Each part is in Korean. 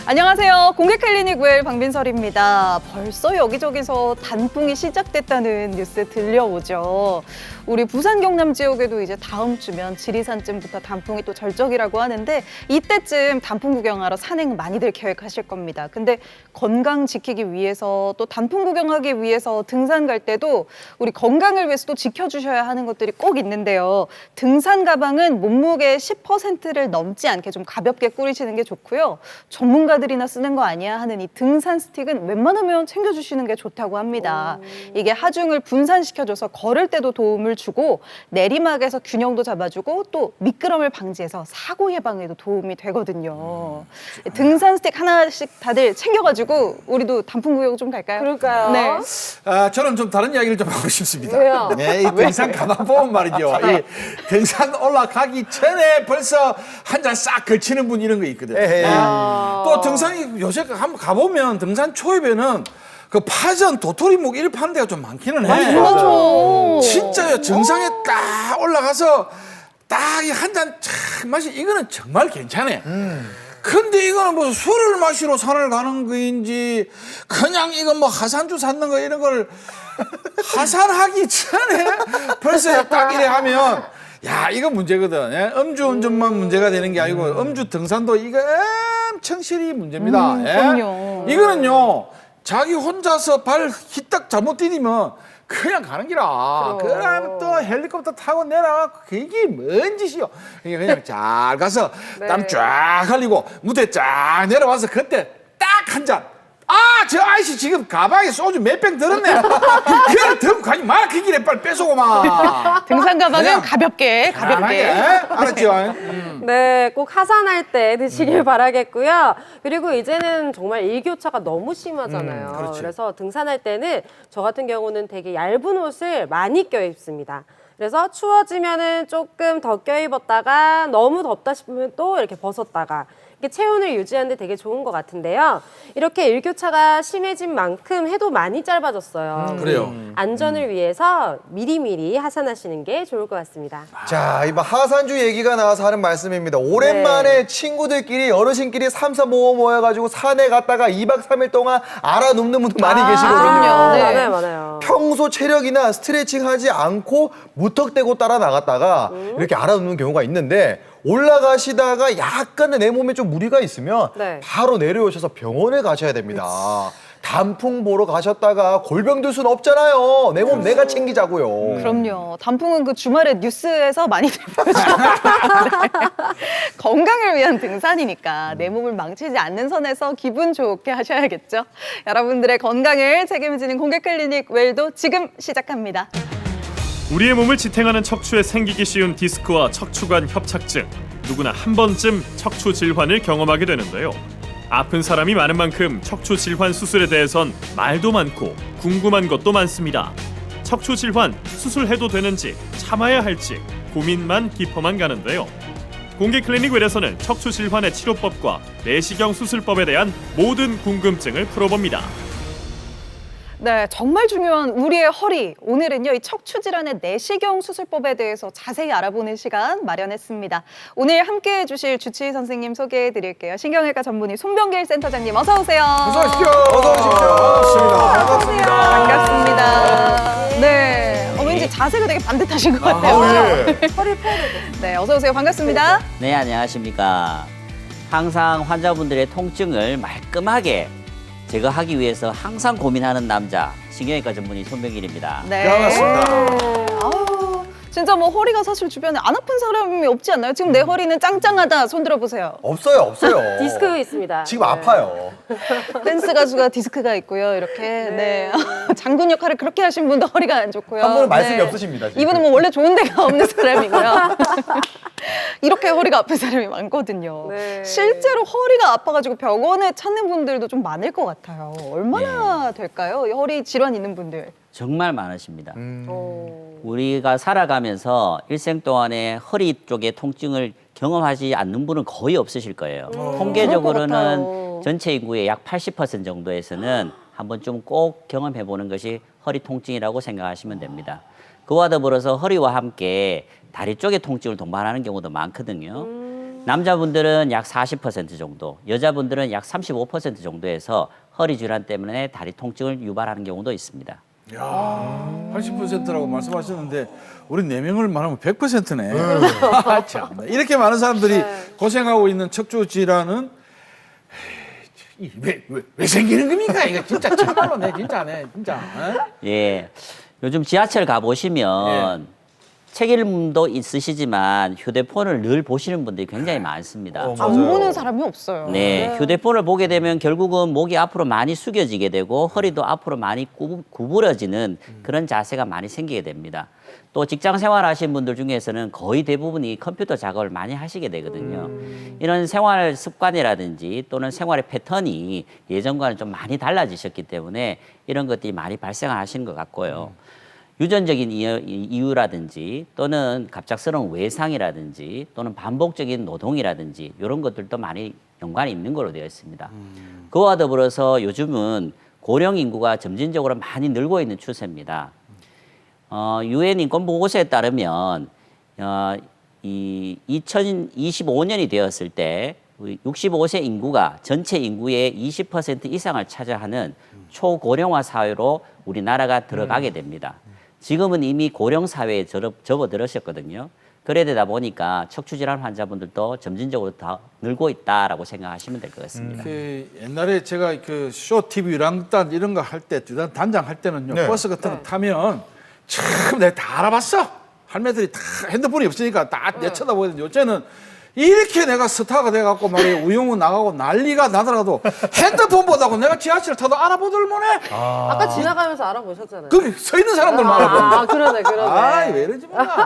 안녕하세요. 공개클리닉 웰 박민설입니다. 벌써 여기저기서 단풍이 시작됐다는 뉴스 들려오죠. 우리 부산 경남 지역에도 이제 다음 주면 지리산쯤부터 단풍이 또 절정이라고 하는데 이때쯤 단풍 구경하러 산행 많이들 계획하실 겁니다. 근데 건강 지키기 위해서 또 단풍 구경하기 위해서 등산 갈 때도 우리 건강을 위해서 또 지켜주셔야 하는 것들이 꼭 있는데요. 등산 가방은 몸무게의 10%를 넘지 않게 좀 가볍게 꾸리시는 게 좋고요. 전문가들이나 쓰는 거 아니야 하는 이 등산 스틱은 웬만하면 챙겨주시는 게 좋다고 합니다. 이게 하중을 분산시켜줘서 걸을 때도 도움을 주고 내리막에서 균형도 잡아주고 또 미끄럼을 방지해서 사고 예방에도 도움이 되거든요. 등산 스틱 하나씩 다들 챙겨가지고 우리도 단풍 구경 좀 갈까요? 그럴까요? 네. 저는 좀 다른 이야기를 좀 하고 싶습니다. 왜요? 네, 이 등산 가방 보면 말이죠. 이 등산 올라가기 전에 벌써 한 잔 싹 걸치는 분 이런 거 있거든요. 또 등산이 요새 한번 가보면 등산 초입에는 그 파전, 도토리묵 이런 파는 데가 좀 많기는 해. 그렇죠. 진짜요. 정상에 딱 올라가서 딱 한 잔 착 마시 이거는 정말 괜찮아. 근데 이거는 뭐 술을 마시러 산을 가는 거인지 그냥 이거 뭐 하산주 샀는 거 이런 걸 하산하기 전에 벌써 딱 이래 하면 야 이거 문제거든. 예? 음주운전만 문제가 되는 게 아니고 음주 등산도 이거 엄청 실이 문제입니다. 예? 그럼요. 이거는요 자기 혼자서 발 희딱 잘못 디디면 그냥 가는 기라. 그럼 또 헬리콥터 타고 내려가고 그게 뭔 짓이요. 그냥 잘 가서 땀 쫙 흘리고 무대 쫙 내려와서 그때 딱 한 잔. 저 아이씨 지금 가방에 소주 몇 병 들었네. 그냥 들고 가지 마. 그 길에 빨리 뺏어오마. 등산 가방은 그냥 가볍게. 알았죠? 네, 꼭 하산할 때 드시길 바라겠고요. 그리고 이제는 정말 일교차가 너무 심하잖아요. 그렇지. 그래서 등산할 때는 저 같은 경우는 되게 얇은 옷을 많이 껴입습니다. 그래서 추워지면은 조금 더 껴입었다가 너무 덥다 싶으면 또 이렇게 벗었다가 이게 체온을 유지하는 데 되게 좋은 것 같은데요. 이렇게 일교차가 심해진 만큼 해도 많이 짧아졌어요. 그래요. 안전을 위해서 미리미리 하산하시는 게 좋을 것 같습니다. 자, 이번 하산주 얘기가 나와서 하는 말씀입니다. 오랜만에 친구들끼리 어르신끼리 삼삼오오 모여가지고 산에 갔다가 2박 3일 동안 알아눕는 분들 많이 계시거든요. 그럼요. 네. 맞아요, 맞아요. 평소 체력이나 스트레칭 하지 않고 무턱대고 따라 나갔다가 이렇게 알아눕는 경우가 있는데 올라가시다가 약간의 내 몸에 좀 무리가 있으면 네. 바로 내려오셔서 병원에 가셔야 됩니다. 단풍 보러 가셨다가 골병 들 수는 없잖아요. 내 몸 내가 챙기자고요. 그럼요. 단풍은 그 주말에 뉴스에서 많이 보여주는데 건강을 위한 등산이니까 내 몸을 망치지 않는 선에서 기분 좋게 하셔야겠죠. 여러분들의 건강을 책임지는 공개클리닉 웰도 지금 시작합니다. 우리의 몸을 지탱하는 척추에 생기기 쉬운 디스크와 척추관 협착증. 누구나 한 번쯤 척추 질환을 경험하게 되는데요. 아픈 사람이 많은 만큼 척추 질환 수술에 대해선 말도 많고 궁금한 것도 많습니다. 척추 질환 수술해도 되는지 참아야 할지 고민만 깊어만 가는데요. 공개 클리닉 웰에서는 척추 질환의 치료법과 내시경 수술법에 대한 모든 궁금증을 풀어봅니다. 네, 정말 중요한 우리의 허리. 오늘은요, 이 척추 질환의 내시경 수술법에 대해서 자세히 알아보는 시간 마련했습니다. 오늘 함께해 주실 주치의 선생님 소개해 드릴게요. 신경외과 전문의 손병길 센터장님 어서 오세요. 어서 오십시오. 어서 오십시오. 반갑습니다. 반갑습니다. 네, 왠지 자세가 되게 반듯하신 것 같아요. 허리 펴야 돼. 네, 어서 오세요. 반갑습니다. 네, 안녕하십니까. 항상 환자분들의 통증을 말끔하게 제거하기 위해서 항상 고민하는 남자, 신경외과 전문의 손병길입니다. 네. 반갑습니다. 아우, 진짜 뭐 허리가 사실 주변에 안 아픈 사람이 없지 않나요? 지금 내 허리는 짱짱하다. 손 들어보세요. 없어요. 디스크 있습니다. 지금 아파요. 댄스 가수가 디스크가 있고요. 이렇게 네. 장군 역할을 그렇게 하신 분도 허리가 안 좋고요. 한 분은 말씀이 없으십니다, 지금. 이분은 뭐 원래 좋은 데가 없는 사람이고요. 이렇게 허리가 아픈 사람이 많거든요. 네. 실제로 허리가 아파가지고 병원에 찾는 분들도 좀 많을 것 같아요. 얼마나 될까요? 이 허리 질환 있는 분들. 정말 많으십니다. 오. 우리가 살아가면서 일생 동안에 허리 쪽에 통증을 경험하지 않는 분은 거의 없으실 거예요. 그럴 것 통계적으로는 같아요. 전체 인구의 약 80% 정도에서는 한번 좀 꼭 경험해 보는 것이 허리 통증이라고 생각하시면 됩니다. 그와 더불어서 허리와 함께 다리 쪽의 통증을 동반하는 경우도 많거든요. 남자분들은 약 40% 정도, 여자분들은 약 35% 정도에서 허리 질환 때문에 다리 통증을 유발하는 경우도 있습니다. 야, 80%라고 말씀하셨는데 우리 4명을 말하면 100%네. 참. 이렇게 많은 사람들이 고생하고 있는 척추 질환은 왜 생기는 겁니까? 이거 진짜 정말로 내 진짜네, 진짜. 어? 예, 요즘 지하철 가보시면 책임도 있으시지만 휴대폰을 늘 보시는 분들이 굉장히 많습니다. 안 맞아요. 보는 사람이 없어요. 네, 휴대폰을 보게 되면 결국은 목이 앞으로 많이 숙여지게 되고 허리도 앞으로 많이 구부러지는 그런 자세가 많이 생기게 됩니다. 또 직장 생활하시는 분들 중에서는 거의 대부분이 컴퓨터 작업을 많이 하시게 되거든요. 이런 생활 습관이라든지 또는 생활의 패턴이 예전과는 좀 많이 달라지셨기 때문에 이런 것들이 많이 발생하시는 것 같고요. 유전적인 이유라든지 또는 갑작스러운 외상이라든지 또는 반복적인 노동이라든지 이런 것들도 많이 연관이 있는 걸로 되어 있습니다. 그와 더불어서 요즘은 고령 인구가 점진적으로 많이 늘고 있는 추세입니다. UN 인권보고서에 따르면 이 2025년이 되었을 때 65세 인구가 전체 인구의 20% 이상을 차지하는 초고령화 사회로 우리나라가 들어가게 됩니다. 지금은 이미 고령 사회에 접어들으셨거든요. 그래 되다 보니까 척추질환 환자분들도 점진적으로 더 늘고 있다라고 생각하시면 될 것 같습니다. 그 옛날에 제가 그 쇼 TV 유랑단 이런 거 할 때 단장 할 때는요 네. 버스 같은 거 타면 참 내가 다 알아봤어. 할매들이 다 핸드폰이 없으니까 다 내쳐다보는데 요새는 이렇게 내가 스타가 돼갖고 말이야 우영우 나가고 난리가 나더라도 핸드폰보다고 내가 지하철 타도 알아보들 못해. 아까 지나가면서 알아보셨잖아요. 거기 서 있는 사람들만 알아본다. 그러네. 아이 왜 이러지 마.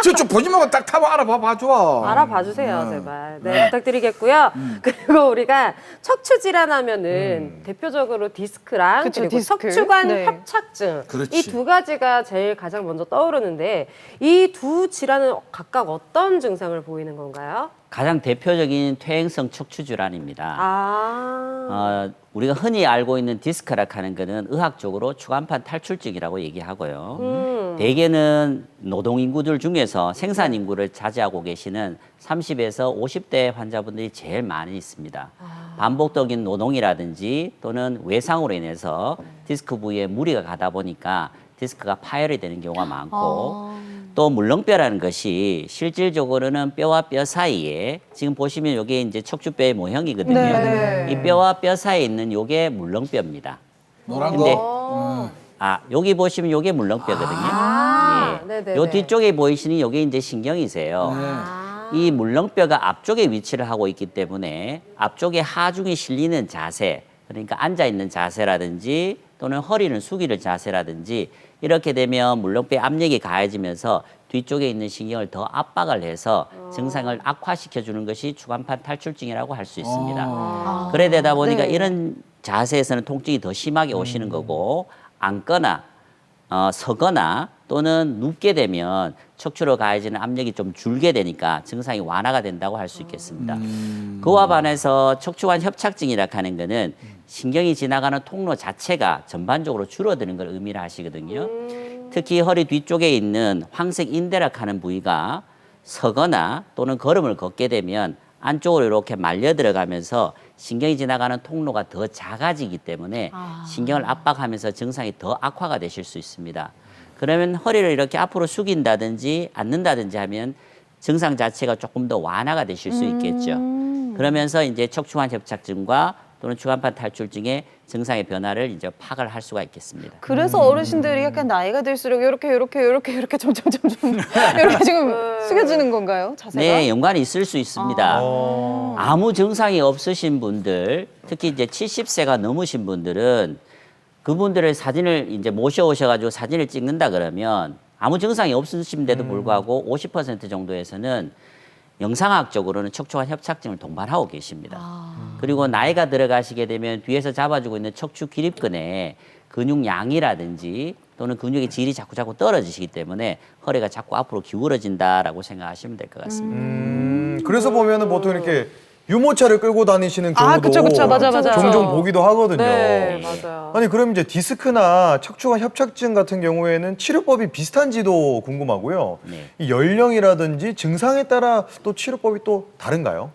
저쪽 보지 말고 딱 타고 알아봐 줘. 알아봐 주세요, 제발. 네, 부탁드리겠고요. 그리고 우리가 척추 질환하면은 대표적으로 디스크랑 그쵸, 그리고 디스크. 척추관 네. 협착증 그렇지. 이 두 가지가 제일 가장 먼저 떠오르는데 이 두 질환은 각각 어떤 증상을 보이는 건가요? 가장 대표적인 퇴행성 척추 질환입니다. 우리가 흔히 알고 있는 디스크락 하는 거는 의학적으로 추간판 탈출증이라고 얘기하고요. 대개는 노동인구들 중에서 생산인구를 차지하고 계시는 30에서 50대 환자분들이 제일 많이 있습니다. 반복적인 노동이라든지 또는 외상으로 인해서 디스크 부위에 무리가 가다 보니까 디스크가 파열이 되는 경우가 많고 또 물렁뼈라는 것이 실질적으로는 뼈와 뼈 사이에 지금 보시면 이게 이제 척추뼈의 모형이거든요. 네. 이 뼈와 뼈 사이에 있는 요게 물렁뼈입니다. 노란 근데 거. 여기 보시면 요게 물렁뼈거든요. 네네네. 요 뒤쪽에 보이시는 요게 이제 신경이세요. 이 물렁뼈가 앞쪽에 위치를 하고 있기 때문에 앞쪽에 하중이 실리는 자세, 그러니까 앉아 있는 자세라든지 또는 허리를 숙이는 자세라든지 이렇게 되면 물렁뼈 압력이 가해지면서 뒤쪽에 있는 신경을 더 압박을 해서 증상을 악화시켜 주는 것이 추간판 탈출증이라고 할 수 있습니다. 그래 되다 보니까 네. 이런 자세에서는 통증이 더 심하게 오시는 거고 앉거나 서거나 또는 눕게 되면 척추로 가해지는 압력이 좀 줄게 되니까 증상이 완화가 된다고 할 수 있겠습니다. 그와 반해서 척추관 협착증이라 하는 거는 신경이 지나가는 통로 자체가 전반적으로 줄어드는 걸 의미를 하시거든요. 특히 허리 뒤쪽에 있는 황색 인대라 하는 부위가 서거나 또는 걸음을 걷게 되면 안쪽으로 이렇게 말려 들어가면서 신경이 지나가는 통로가 더 작아지기 때문에 신경을 압박하면서 증상이 더 악화가 되실 수 있습니다. 그러면 허리를 이렇게 앞으로 숙인다든지 앉는다든지 하면 증상 자체가 조금 더 완화가 되실 수 있겠죠. 그러면서 이제 척추관 협착증과 또는 추간판 탈출증의 증상의 변화를 이제 파악을 할 수가 있겠습니다. 그래서 어르신들이 약간 나이가 들수록 이렇게 점점 이렇게 지금 숙여지는 건가요? 자세가? 네, 연관이 있을 수 있습니다. 아무 증상이 없으신 분들, 특히 이제 70세가 넘으신 분들은 그분들의 사진을 이제 모셔오셔가지고 사진을 찍는다 그러면 아무 증상이 없으신데도 불구하고 50% 정도에서는 영상학적으로는 척추관 협착증을 동반하고 계십니다. 그리고 나이가 들어가시게 되면 뒤에서 잡아주고 있는 척추 기립근의 근육량이라든지 또는 근육의 질이 자꾸 떨어지시기 때문에 허리가 자꾸 앞으로 기울어진다라고 생각하시면 될 것 같습니다. 그래서 보면은 보통 이렇게 유모차를 끌고 다니시는 경우도 아, 그쵸. 맞아. 종종 보기도 하거든요. 네, 맞아요. 아니 그럼 이제 디스크나 척추관 협착증 같은 경우에는 치료법이 비슷한지도 궁금하고요. 네. 이 연령이라든지 증상에 따라 또 치료법이 또 다른가요?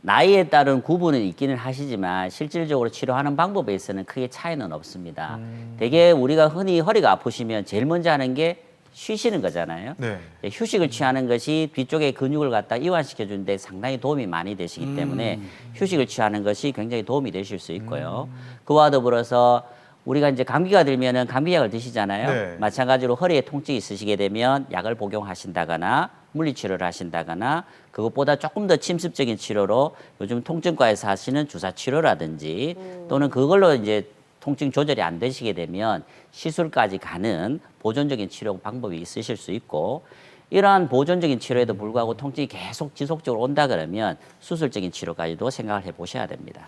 나이에 따른 구분은 있기는 하시지만 실질적으로 치료하는 방법에 있어서는 크게 차이는 없습니다. 대개 우리가 흔히 허리가 아프시면 제일 먼저 하는 게 쉬시는 거잖아요. 네. 휴식을 취하는 것이 뒤쪽의 근육을 갖다 이완시켜 주는데 상당히 도움이 많이 되시기 때문에 휴식을 취하는 것이 굉장히 도움이 되실 수 있고요. 그와 더불어서 우리가 이제 감기가 들면은 감기약을 드시잖아요. 네. 마찬가지로 허리에 통증이 있으시게 되면 약을 복용하신다거나 물리치료를 하신다거나 그것보다 조금 더 침습적인 치료로 요즘 통증과에서 하시는 주사치료라든지 또는 그걸로 이제 통증 조절이 안 되시게 되면 시술까지 가는 보존적인 치료 방법이 있으실 수 있고 이러한 보존적인 치료에도 불구하고 통증이 계속 지속적으로 온다 그러면 수술적인 치료까지도 생각을 해보셔야 됩니다.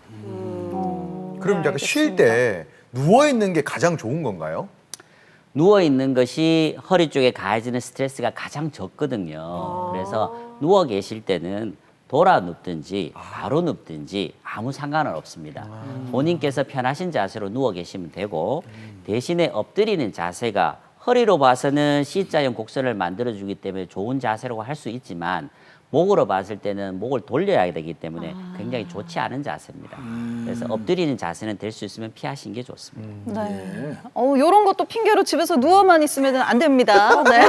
그럼 약간 쉴 때 누워 있는 게 가장 좋은 건가요? 누워 있는 것이 허리 쪽에 가해지는 스트레스가 가장 적거든요. 그래서 누워 계실 때는 돌아 눕든지 바로 눕든지 아무 상관은 없습니다. 본인께서 편하신 자세로 누워 계시면 되고 대신에 엎드리는 자세가 허리로 봐서는 C자형 곡선을 만들어주기 때문에 좋은 자세라고 할 수 있지만 목으로 봤을 때는 목을 돌려야 되기 때문에 굉장히 좋지 않은 자세입니다. 그래서 엎드리는 자세는 될 수 있으면 피하시는 게 좋습니다. 네. 이런 것도 핑계로 집에서 누워만 있으면 안 됩니다. 네.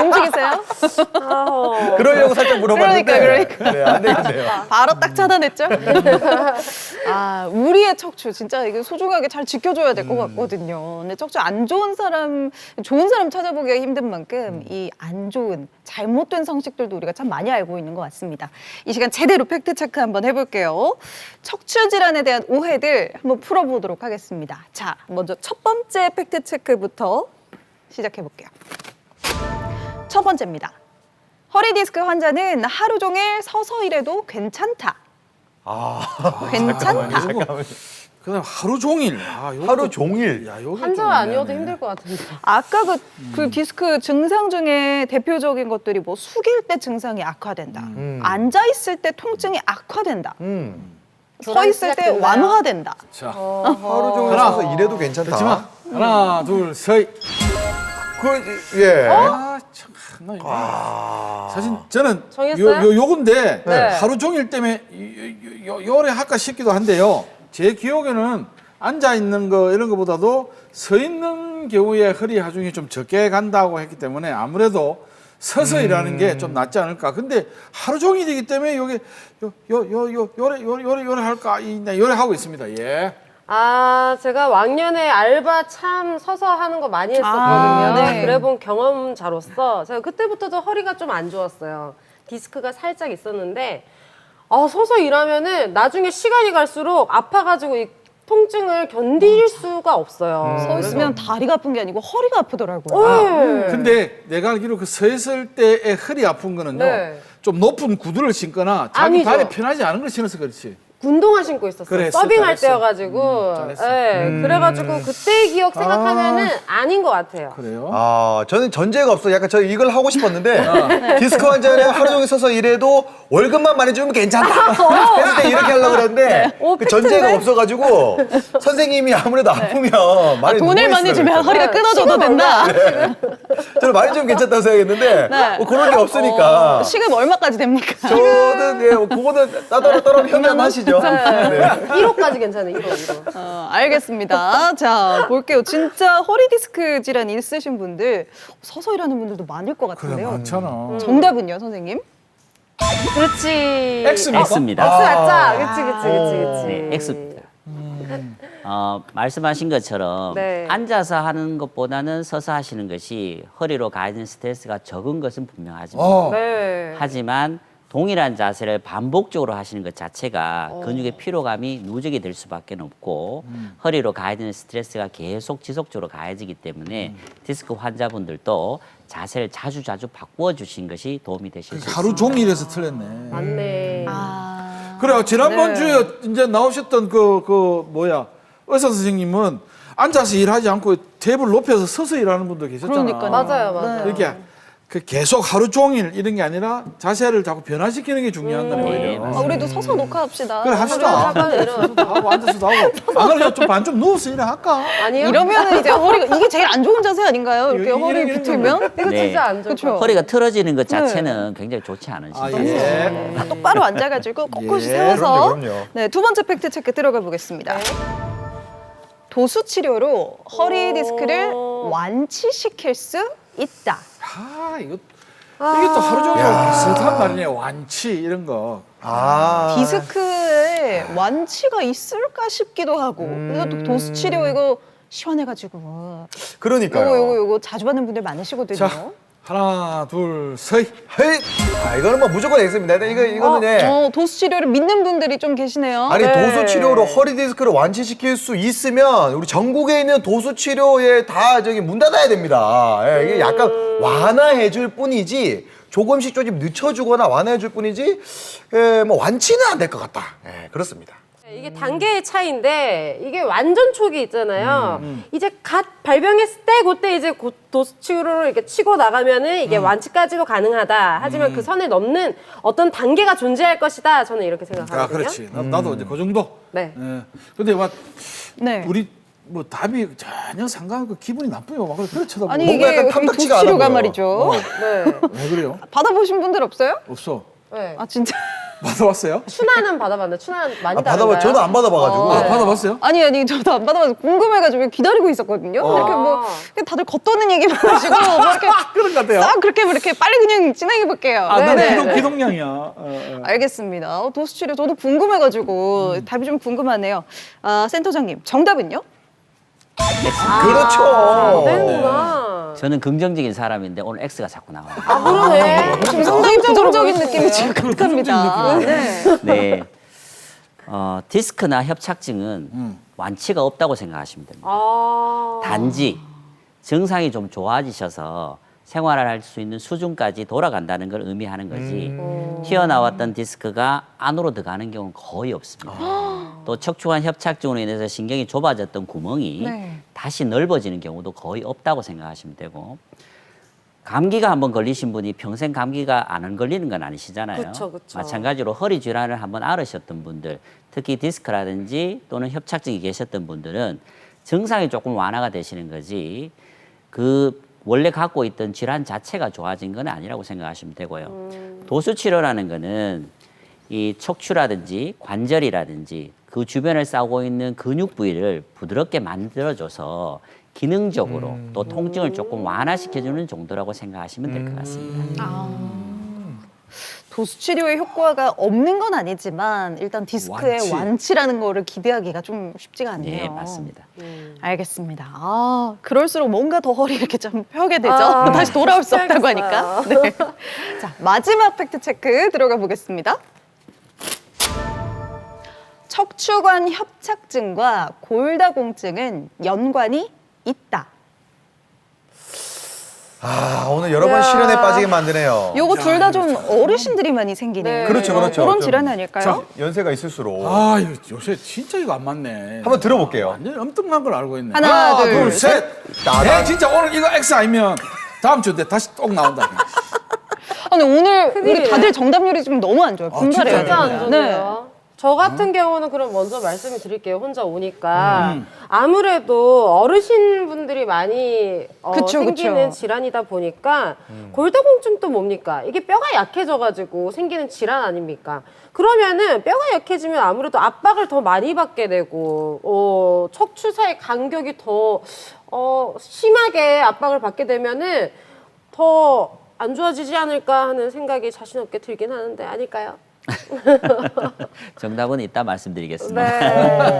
움직이세요. 그러려고 살짝 물어봤는데 그러니까. 네, 안 되겠네요. 바로 딱 차단했죠? 우리의 척추 진짜 이게 소중하게 잘 지켜줘야 될 것 같거든요. 근데 척추 안 좋은 사람, 좋은 사람 찾아보기가 힘든 만큼 이 안 좋은, 잘못된 상식들도 우리가 참 많이 알고 있는 것 같습니다. 이 시간 제대로 팩트 체크 한번 해볼게요. 척추 질환에 대한 오해들 한번 풀어보도록 하겠습니다. 자, 먼저 첫 번째 팩트 체크부터 시작해볼게요. 첫 번째입니다. 허리 디스크 환자는 하루 종일 서서 일해도 괜찮다. 괜찮다. 그다음 하루 종일. 하루 종일. 야, 요게 한 좀 달 아니어도 애매하네. 힘들 것 같은데. 아까 그 디스크 증상 중에 대표적인 것들이 뭐 숙일 때 증상이 악화된다. 앉아 있을 때 통증이 악화된다. 서 있을 때 시작됐나요? 완화된다. 자, 하루 종일 하나. 서서 일해도 괜찮다. 그렇지만 하나, 둘, 셋. 예. 참, 사실 저는 정했어요? 요건데 네. 하루 종일 때문에 요래 할까 싶기도 한데요. 제 기억에는 앉아 있는 거 이런 거보다도 서 있는 경우에 허리 하중이 좀 적게 간다고 했기 때문에 아무래도 서서 일하는 게 좀 낫지 않을까. 근데 하루 종일이기 때문에 요게 요래 할까 요래 하고 있습니다. 예. 제가 왕년에 알바 참 서서 하는 거 많이 했었거든요. 네. 그래본 경험자로서 제가 그때부터도 허리가 좀 안 좋았어요. 디스크가 살짝 있었는데 서서 일하면은 나중에 시간이 갈수록 아파가지고 이 통증을 견딜 수가 없어요. 서 있으면 다리가 아픈 게 아니고 허리가 아프더라고요. 네. 근데 내가 알기로 그 서 있을 때의 허리 아픈 거는요. 네. 좀 높은 구두를 신거나 자기 아니죠. 발에 편하지 않은 걸 신어서 그렇지. 운동화 신고 있었어요. 그래, 서빙할 잘했어. 때여가지고. 잘했어. 네, 그래가지고 그때의 기억 생각하면은 아닌 것 같아요. 그래요? 저는 전제가 없어. 약간 저 이걸 하고 싶었는데 디스크 환자는 하루 종일 서서 일해도 월급만 많이 주면 괜찮다. 했을 때 이렇게 하려고 그랬는데 오, 그 전제가 팩트인데? 없어가지고 선생님이 아무래도 아프면 많이 돈을 많이 누워있으라 주면 그랬어요. 허리가 끊어져도 된다. 저는 많이 주면 괜찮다고 생각했는데 네. 뭐 그런 게 없으니까 시급 얼마까지 됩니까? 저는 그거는 따로 현명하시죠. 네. 1호까지 괜찮아요, 1호. 알겠습니다. 자, 볼게요. 진짜 허리 디스크 질환 있으신 분들, 서서 일하는 분들도 많을 것 그래, 같은데요. 많잖아. 정답은요, 선생님? 그렇지. X입니까? X입니다. X 맞자. 그치. 네, X입니다. 말씀하신 것처럼 네. 앉아서 하는 것보다는 서서 하시는 것이 허리로 가해지는 스트레스가 적은 것은 분명하지만 네. 하지만 동일한 자세를 반복적으로 하시는 것 자체가 근육의 피로감이 누적이 될 수밖에 없고 허리로 가해지는 스트레스가 계속 지속적으로 가해지기 때문에 디스크 환자분들도 자세를 자주 바꾸어 주신 것이 도움이 되실 수 있습니다. 하루 종일에서 틀렸네. 맞네. 그래요. 지난번 네. 주에 이제 나오셨던 의사 선생님은 앉아서 일하지 않고 탭을 높여서 서서 일하는 분도 계셨잖아. 그러니까요. 맞아요. 이렇게 그 계속 하루 종일 이런 게 아니라 자세를 자꾸 변화시키는 게 중요한 거네 네, 오히려. 아, 우리도 서서 녹화합시다. 그래 합시다. 잠깐 일어나서 하고 앉아서도 하고. 안 그래 좀 누워서 일을 할까? 아니요. 이러면은 이제 허리가 이게 제일 안 좋은 자세 아닌가요? 이렇게 이거 허리 이런 비틀면. 이거 네. 진짜 안 좋을 것 같아요. 허리가 틀어지는 것 자체는 굉장히 좋지 않은 아, 신경. 예. 아, 똑바로 앉아가지고 꼿꼿이 예, 세워서. 그럼요. 네, 두 번째 팩트 체크 들어가 보겠습니다. 도수 치료로 허리 디스크를 완치시킬 수 있다. 아 이거 이게 또 하루 종일 비슷한 말이네. 완치 이런 거. 아. 디스크에 완치가 있을까 싶기도 하고. 그래서 또 도수 치료 이거 시원해가지고. 그러니까요. 요거 자주 받는 분들 많으시거든요. 자 하나 둘 셋. 헤이. 아, 이거는 뭐 무조건 X입니다. 이거는 예. 도수 치료를 믿는 분들이 좀 계시네요. 아니 네. 도수 치료로 허리 디스크를 완치시킬 수 있으면 우리 전국에 있는 도수 치료에 다 저기 문 닫아야 됩니다. 예, 이게 약간 완화해 줄 뿐이지 조금씩 조금 늦춰주거나 완화해 줄 뿐이지 예, 뭐 완치는 안 될 것 같다. 예, 그렇습니다. 이게 단계의 차이인데 이게 완전 초기 있잖아요. 이제 갓 발병했을 때 그때 이제 도수치료를 이렇게 치고 나가면은 이게 완치까지도 가능하다. 하지만 그 선을 넘는 어떤 단계가 존재할 것이다. 저는 이렇게 생각하거든요. 아 그렇지. 나도 이제 그 정도. 네. 예. 근데 막 네. 우리 뭐 답이 전혀 상관없고 기분이 나빠요. 막 그래 쳐다보고. 아니 뭔가 이게 약간 도수 탐탁지가 않아 치료가 보여. 말이죠. 네. 왜 그래요? 받아보신 분들 없어요? 없어. 네. 아 진짜? 받아봤어요? 추나는 받아봤나요? 추나는 많이 받아봐. 다른가요? 저는 안 받아봐가지고. 아, 받아봤어요? 아니 저도 안 받아봐서 궁금해가지고 기다리고 있었거든요. 이렇게 뭐 그냥 다들 겉도는 얘기만 하시고 뭐 이렇게 그런 것 같아요. 싹 그렇게 뭐 이렇게 빨리 그냥 진행해 볼게요. 아, 나는 네. 기동량이야. 알겠습니다. 도수 치료 저도 궁금해가지고 답이 좀 궁금하네요. 아, 센터장님 정답은요? 그렇죠. 되는구나. 저는 긍정적인 사람인데 오늘 X가 자꾸 나와요. 아, 그러네. 지금 상당히 부정적인 보이시네요. 느낌이 지금 가득합니다. 네. 네. 디스크나 협착증은 완치가 없다고 생각하시면 됩니다. 아. 단지 증상이 좀 좋아지셔서 생활을 할 수 있는 수준까지 돌아간다는 걸 의미하는 거지 튀어나왔던 디스크가 안으로 들어가는 경우는 거의 없습니다. 또 척추관 협착증으로 인해서 신경이 좁아졌던 구멍이 네. 다시 넓어지는 경우도 거의 없다고 생각하시면 되고 감기가 한번 걸리신 분이 평생 감기가 안 걸리는 건 아니시잖아요. 그쵸, 그쵸. 마찬가지로 허리 질환을 한번 앓으셨던 분들, 특히 디스크라든지 또는 협착증이 계셨던 분들은 증상이 조금 완화가 되시는 거지 그 원래 갖고 있던 질환 자체가 좋아진 건 아니라고 생각하시면 되고요. 도수 치료라는 거는 이 척추라든지 관절이라든지 그 주변을 싸고 있는 근육 부위를 부드럽게 만들어줘서 기능적으로 또 통증을 조금 완화시켜주는 정도라고 생각하시면 될 것 같습니다. 도수 치료의 효과가 없는 건 아니지만 일단 디스크의 완치. 완치라는 거를 기대하기가 좀 쉽지가 않네요. 네, 맞습니다. 알겠습니다. 아, 그럴수록 뭔가 더 허리 이렇게 좀 펴게 되죠. 아, 다시 돌아올 수 없다고 쉽지 하니까. 네. 자, 마지막 팩트 체크 들어가 보겠습니다. 척추관 협착증과 골다공증은 연관이 있다. 아, 오늘 여러 번 야. 실현에 빠지게 만드네요. 요거 둘 다 좀 어르신들이 많이 생기는 네. 그렇죠, 그렇죠. 그런 좀 질환 아닐까요? 연세가 있을수록. 아, 이거 요새 진짜 이거 안 맞네. 한번 들어볼게요. 완전 엉뚱한 걸 알고 있네. 하나, 둘, 셋. 네, 진짜 오늘 이거 X 아니면 다음 주에 다시 또 나온다. 아니 오늘 우리 큰일이네. 다들 정답률이 지금 너무 안 좋아요. 분발해야 진짜 돼요. 진짜 안 좋네요. 저 같은 경우는 그럼 먼저 말씀을 드릴게요. 혼자 오니까 아무래도 어르신 분들이 많이 그쵸, 생기는 그쵸. 질환이다 보니까 골다공증도 뭡니까? 이게 뼈가 약해져가지고 생기는 질환 아닙니까? 그러면은 뼈가 약해지면 아무래도 압박을 더 많이 받게 되고 척추 사이 간격이 더 심하게 압박을 받게 되면은 더 안 좋아지지 않을까 하는 생각이 자신 없게 들긴 하는데 아닐까요? 정답은 이따 말씀드리겠습니다. 네.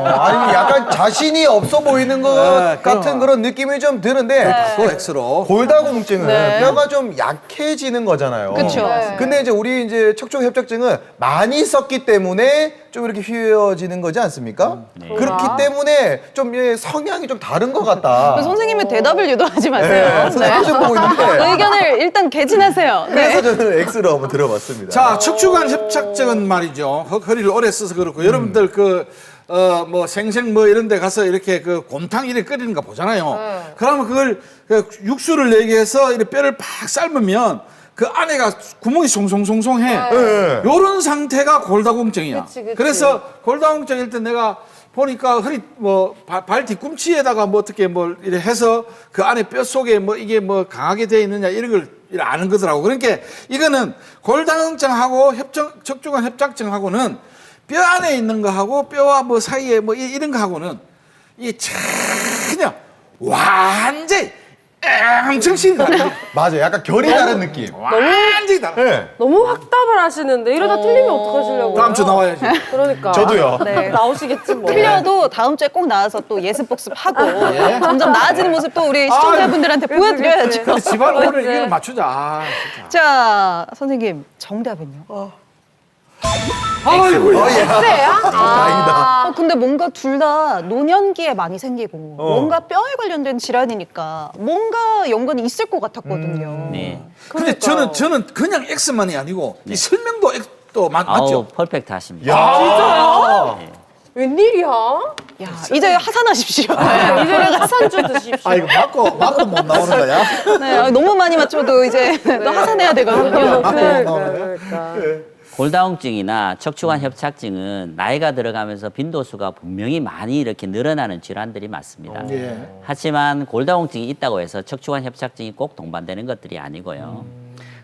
아니, 약간 자신이 없어 보이는 것 네, 같은 그런 느낌이 좀 드는데 또 X로. 골다공증은 네. 뼈가 좀 약해지는 거잖아요. 그쵸. 네. 근데 이제 우리 이제 척추 협착증은 많이 썼기 때문에 좀 이렇게 휘어지는 거지 않습니까? 그렇기 때문에 좀 성향이 좀 다른 것 같다. 선생님의 대답을 유도하지 마세요. 네, 선생님 좀 보고 있는데 의견을 일단 개진하세요. 네. 그래서 저는 X로 한번 들어봤습니다. 자, 척추관 협착증은 말이죠. 허리를 오래 써서 그렇고 여러분들 그 뭐 생생 뭐 이런 데 가서 이렇게 그 곰탕 이렇게 끓이는 거 보잖아요. 그러면 그걸 그 육수를 내게 해서 이렇게 뼈를 팍 삶으면 그 안에가 구멍이 송송송송해. 요런 상태가 골다공증이야. 그치, 그치. 그래서 골다공증일 때 내가 보니까 허리 뭐 발 뒤꿈치에다가 뭐 어떻게 뭘 이래 해서 그 안에 뼈 속에 뭐 이게 뭐 강하게 돼 있느냐 이런 걸 아는 거더라고. 그러니까 이거는 골다공증하고 척추관 협착증하고는 뼈 안에 있는 거하고 뼈와 뭐 사이에 뭐 이런 거하고는 이게 전혀 완전히 엄청 신이 다르네. 맞아요. 약간 결이 다른 느낌. 완전히 다르네. 네. 너무 확답을 하시는데 이러다 틀리면 어떡하시려고요? 다음 주 나와야지. 그러니까. 저도요. 네. 나오시겠지 뭐. 틀려도 다음 주에 꼭 나와서 또 예습 복습하고 예. 점점 나아지는 모습 또 우리 시청자분들한테 보여드려야죠. 근데 집안 오늘 이걸 맞추자. 아, 진짜. 자, 선생님 정답은요? 아이고야. X예요? 다행이다. 근데 뭔가 둘 다 노년기에 많이 생기고 뭔가 뼈에 관련된 질환이니까 뭔가 연관이 있을 것 같았거든요. 네. 근데 저는 그냥 X만이 아니고 이 설명도 X도 아우 맞죠? 퍼펙트 하십니다. 야. 웬일이야? 야, 이제 하산하십시오. 이제 하산주 드십시오. 아, 이거 맞고 못 나오는 거야? 네, 너무 많이 맞춰도 이제 또 하산해야 되거든요. 네. 그러니까. 골다공증이나 척추관 협착증은 나이가 들어가면서 빈도수가 분명히 많이 이렇게 늘어나는 질환들이 맞습니다. 예. 하지만 골다공증이 있다고 해서 척추관 협착증이 꼭 동반되는 것들이 아니고요.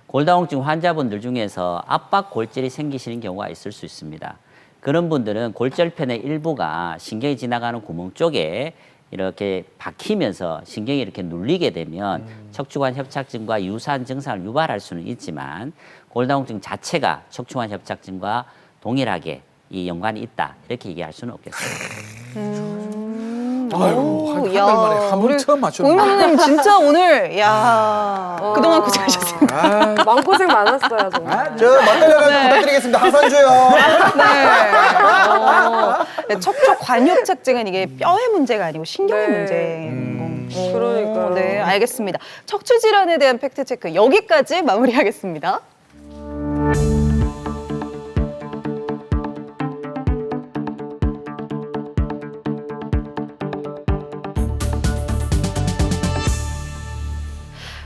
골다공증 환자분들 중에서 압박 골절이 생기시는 경우가 있을 수 있습니다. 그런 분들은 골절편의 일부가 신경이 지나가는 구멍 쪽에 이렇게 박히면서 신경이 이렇게 눌리게 되면 척추관 협착증과 유사한 증상을 유발할 수는 있지만 골다공증 자체가 척추관 협착증과 동일하게 이 연관이 있다 이렇게 얘기할 수는 없겠습니다. 아이고, 한 야, 달 만에 한 번 우리 처음 맞췄네. 고인님 진짜 오늘 야 그동안 고생하셨습니다. 아, 마음고생 많았어요, 정말. 저 막걸리가 부탁드리겠습니다. 하산주요. 네, 척추 관협착증은 이게 뼈의 문제가 아니고 신경의 네. 문제인 거. 그러니까요. 네, 알겠습니다. 척추 질환에 대한 팩트 체크 여기까지 마무리하겠습니다.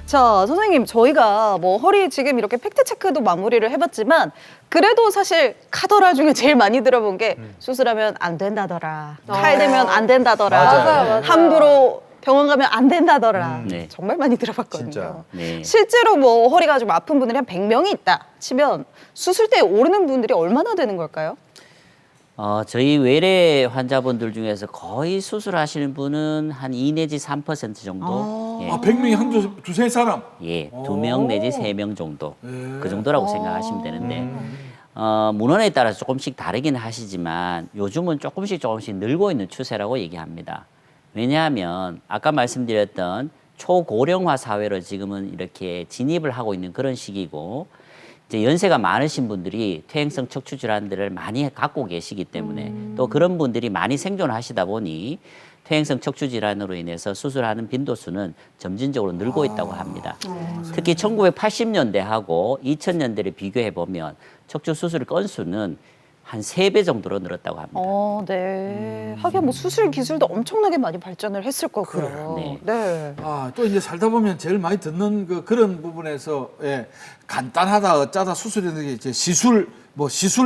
자, 선생님, 저희가 뭐 허리 지금 이렇게 팩트 체크도 마무리를 해봤지만 그래도 사실 카더라 중에 제일 많이 들어본 게 수술하면 안 된다더라, 칼 대면 안 된다더라, 맞아요. 함부로 병원 가면 안 된다더라. 네. 정말 많이 들어봤거든요. 진짜. 네. 실제로 뭐 허리가 좀 아픈 분들이 한 100명이 있다 치면 수술대에 오르는 분들이 얼마나 되는 걸까요? 저희 외래 환자분들 중에서 거의 수술하시는 분은 한 2 내지 3% 정도. 예. 100명이 한 두세 사람. 예, 2명 내지 3명 정도. 그 정도라고 생각하시면 되는데, 문헌에 따라서 조금씩 다르긴 하시지만 요즘은 조금씩 늘고 있는 추세라고 얘기합니다. 왜냐하면 아까 말씀드렸던 초고령화 사회로 지금은 이렇게 진입을 하고 있는 그런 시기고, 이제 연세가 많으신 분들이 퇴행성 척추 질환들을 많이 갖고 계시기 때문에 또 그런 분들이 많이 생존하시다 보니 퇴행성 척추 질환으로 인해서 수술하는 빈도수는 점진적으로 늘고 있다고 합니다. 특히 1980년대하고 2000년대를 비교해 보면 척추 수술 건수는 한 3배 정도로 늘었다고 합니다. 네. 하긴 뭐 수술 기술도 엄청나게 많이 발전을 했을 거고요. 네. 네. 또 이제 살다 보면 제일 많이 듣는 그런 부분에서 예, 간단하다 어짜다 수술이라는 게 이제 시술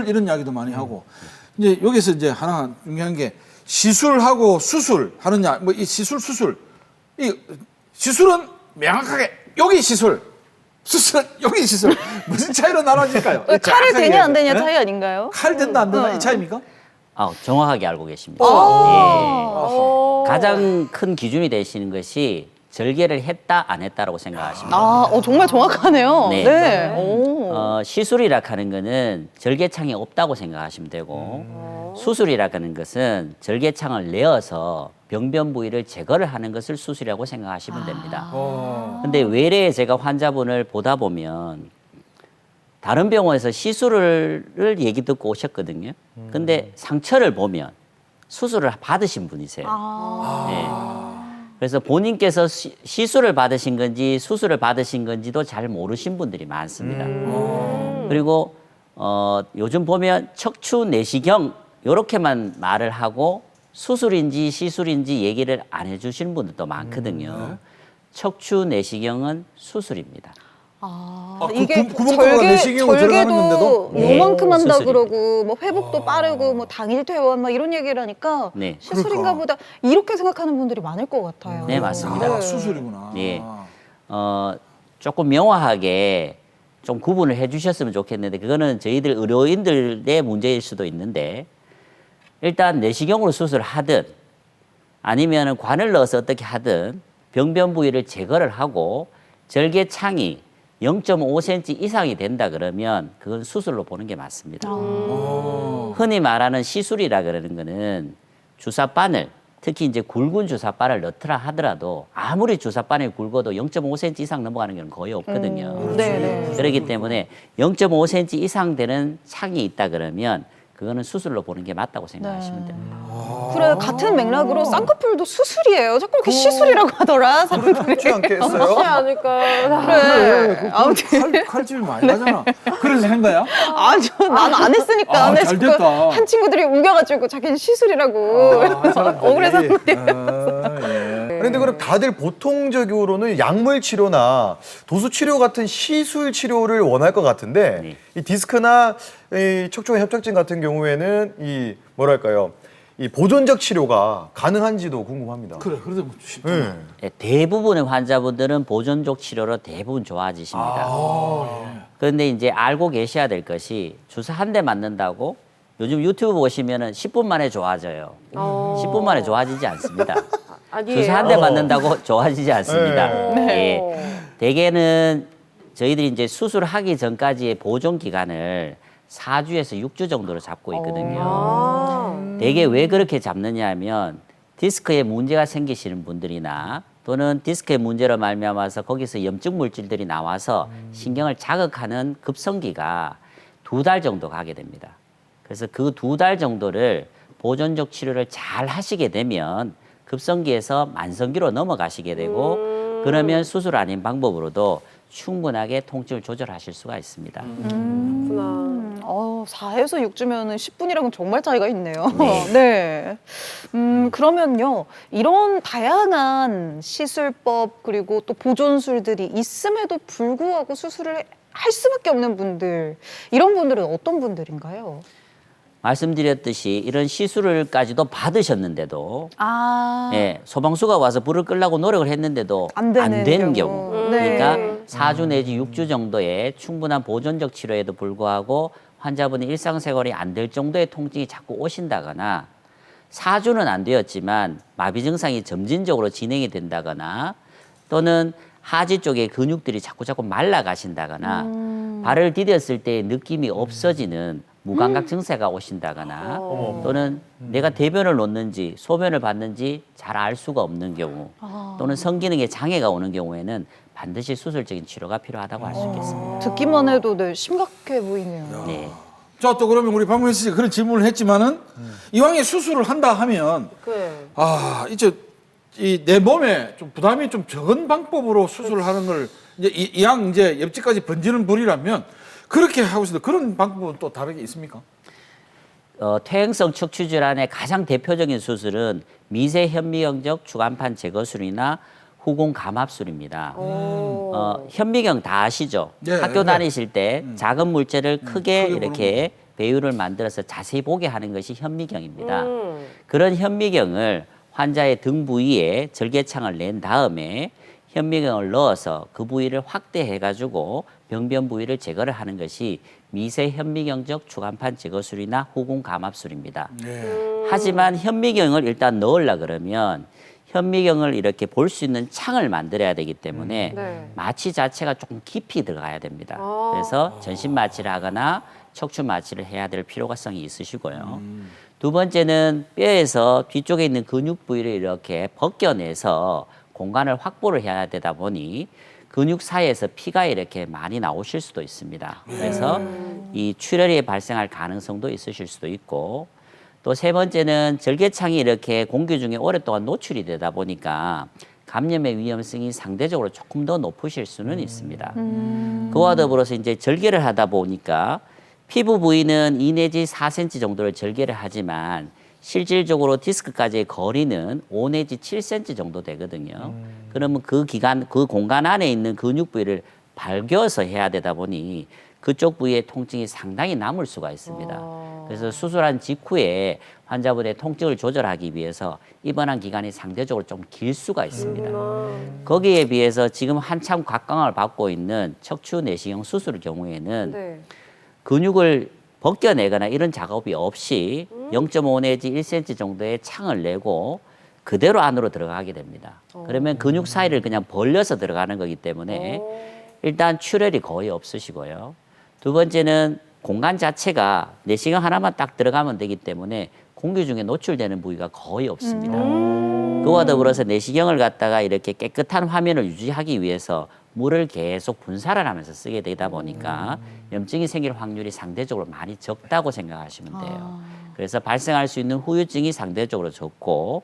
이런 이야기도 많이 하고 이제 여기서 이제 하나 중요한 게 시술하고 수술 하느냐 뭐 이 수술 이 시술은 명확하게 여기 시술 수술은 여기 시술 무슨 차이로 나눠질까요? 칼을 정확하게 되냐 안 되냐 예? 차이 아닌가요? 칼 된다 안 된다 이 차이입니까? 정확하게 알고 계십니다. 예. 가장 큰 기준이 되시는 것이 절개를 했다 안 했다라고 생각하시면 됩니다. 정말 정확하네요. 네. 네. 오. 시술이라 하는 것은 절개창이 없다고 생각하시면 되고 수술이라 하는 것은 절개창을 내어서 병변 부위를 제거를 하는 것을 수술이라고 생각하시면 됩니다. 근데 외래에 제가 환자분을 보다 보면 다른 병원에서 시술을 얘기 듣고 오셨거든요. 근데 상처를 보면 수술을 받으신 분이세요. 네. 그래서 본인께서 시술을 받으신 건지 수술을 받으신 건지도 잘 모르신 분들이 많습니다. 그리고 요즘 보면 척추 내시경 요렇게만 말을 하고 수술인지 시술인지 얘기를 안 해주시는 분들도 많거든요. 척추 내시경은 수술입니다. 이게 구멍가가 내시경으로 들어가는데도? 요만큼 한다 수술입니다. 그러고 뭐 회복도 빠르고 뭐 당일 퇴원 막 이런 얘기를 하니까 네. 시술인가 보다 이렇게 생각하는 분들이 많을 것 같아요. 네, 맞습니다. 아, 수술이구나. 예. 조금 명확하게 좀 구분을 해주셨으면 좋겠는데 그거는 저희들 의료인들의 문제일 수도 있는데 일단 내시경으로 수술하든 아니면 관을 넣어서 어떻게 하든 병변 부위를 제거를 하고 절개창이 0.5cm 이상이 된다 그러면 그건 수술로 보는 게 맞습니다. 흔히 말하는 시술이라 그러는 거는 주사바늘 특히 이제 굵은 주사바늘 넣더라 하더라도 아무리 주사바늘이 굵어도 0.5cm 이상 넘어가는 경우는 거의 없거든요. 네. 그렇기 때문에 0.5cm 이상 되는 창이 있다 그러면 그거는 수술로 보는 게 맞다고 생각하시면 됩니다. 그래 같은 맥락으로 쌍꺼풀도 수술이에요. 자꾸 이렇게 시술이라고 하더라 사람들이. 그렇지 않겠어요? 그렇지 않을까. 그래. 아무튼 칼집이 많이 나잖아. 그래서 한 거야? 아주 나는 안 했으니까 안 했을 잘 됐다. 거야. 한 친구들이 우겨가지고 자기는 시술이라고 억울해서 그런데 그럼 다들 보통적으로는 약물 치료나 도수 치료 같은 시술 치료를 원할 것 같은데 네. 이 디스크나 이 척추관 협착증 같은 경우에는 이 뭐랄까요? 이 보존적 치료가 가능한지도 궁금합니다. 그래, 그래도 뭐 쉽잖아. 네. 예, 대부분의 환자분들은 보존적 치료로 대부분 좋아지십니다. 그런데 이제 알고 계셔야 될 것이 주사 한 대 맞는다고 요즘 유튜브 보시면은 10분 만에 좋아져요. 10분 만에 좋아지지 않습니다. 아니에요. 주사 한 대 맞는다고 좋아지지 않습니다. 예. 대개는 저희들이 이제 수술하기 전까지의 보존 기간을 4주에서 6주 정도로 잡고 있거든요. 대개 왜 그렇게 잡느냐 하면 디스크에 문제가 생기시는 분들이나 또는 디스크의 문제로 말미암아서 거기서 염증 물질들이 나와서 신경을 자극하는 급성기가 2달 정도 가게 됩니다. 그래서 그 2달 정도를 보존적 치료를 잘 하시게 되면 급성기에서 만성기로 넘어가시게 되고 그러면 수술 아닌 방법으로도 충분하게 통증을 조절하실 수가 있습니다. 4에서 6주면 10분이랑은 정말 차이가 있네요. 네. 그러면요, 이런 다양한 시술법 그리고 또 보존술들이 있음에도 불구하고 수술을 할 수밖에 없는 분들, 이런 분들은 어떤 분들인가요? 말씀드렸듯이 이런 시술을까지도 받으셨는데도 아, 예, 소방수가 와서 불을 끌려고 노력을 했는데도 안 되는 경우. 경우. 네. 그러니까 4주 내지 6주 정도의 충분한 보존적 치료에도 불구하고 환자분이 일상생활이 안 될 정도의 통증이 자꾸 오신다거나 4주는 안 되었지만 마비 증상이 점진적으로 진행이 된다거나 또는 하지 쪽의 근육들이 자꾸 말라가신다거나 발을 디뎠을 때 느낌이 없어지는 무감각 증세가 오신다거나 또는 내가 대변을 놓는지 소변을 받는지 잘 알 수가 없는 경우 또는 성기능에 장애가 오는 경우에는 반드시 수술적인 치료가 필요하다고 할 수 있겠습니다. 듣기만 해도 네, 심각해 보이네요. 네. 자, 또 그러면 우리 박명수 씨 그런 질문을 했지만은 이왕에 수술을 한다 하면 이제 이 내 몸에 좀 부담이 좀 적은 방법으로 수술을 하는 걸 이제 이왕 이제 옆집까지 번지는 불이라면 그렇게 하고 있어도 그런 방법은 또 다르게 있습니까? 퇴행성 척추 질환의 가장 대표적인 수술은 미세 현미경적 주간판 제거술이나 후공 감압술입니다. 현미경 다 아시죠? 네, 학교 네. 다니실 때 작은 물체를 크게 크게 이렇게 배율을 만들어서 자세히 보게 하는 것이 현미경입니다. 그런 현미경을 환자의 등 부위에 절개창을 낸 다음에 현미경을 넣어서 그 부위를 확대해가지고 병변 부위를 제거를 하는 것이 미세 현미경적 주간판 제거술이나 후공 감압술입니다. 하지만 현미경을 일단 넣으려 그러면 현미경을 이렇게 볼 수 있는 창을 만들어야 되기 때문에 마취 자체가 조금 깊이 들어가야 됩니다. 그래서 전신 마취를 하거나 척추 마취를 해야 될 필요성이 있으시고요. 두 번째는 뼈에서 뒤쪽에 있는 근육 부위를 이렇게 벗겨내서 공간을 확보를 해야 되다 보니 근육 사이에서 피가 이렇게 많이 나오실 수도 있습니다. 그래서 이 출혈이 발생할 가능성도 있으실 수도 있고 또 세 번째는 절개창이 이렇게 공기 중에 오랫동안 노출이 되다 보니까 감염의 위험성이 상대적으로 조금 더 높으실 수는 있습니다. 그와 더불어서 이제 절개를 하다 보니까 피부 부위는 2 내지 4cm 정도를 절개를 하지만 실질적으로 디스크까지의 거리는 5 내지 7cm 정도 되거든요. 그러면 그 공간 안에 있는 근육 부위를 발겨서 해야 되다 보니 그쪽 부위의 통증이 상당히 남을 수가 있습니다. 그래서 수술한 직후에 환자분의 통증을 조절하기 위해서 입원한 기간이 상대적으로 좀 길 수가 있습니다. 거기에 비해서 지금 한참 각광을 받고 있는 척추 내시경 수술의 경우에는 네. 근육을 벗겨내거나 이런 작업이 없이 0.5 내지 1cm 정도의 창을 내고 그대로 안으로 들어가게 됩니다. 그러면 근육 사이를 그냥 벌려서 들어가는 거기 때문에 일단 출혈이 거의 없으시고요. 두 번째는 공간 자체가 내시경 하나만 딱 들어가면 되기 때문에 공기 중에 노출되는 부위가 거의 없습니다. 그와 더불어서 내시경을 갖다가 이렇게 깨끗한 화면을 유지하기 위해서 물을 계속 분사를 하면서 쓰게 되다 보니까 염증이 생길 확률이 상대적으로 많이 적다고 생각하시면 돼요. 그래서 발생할 수 있는 후유증이 상대적으로 적고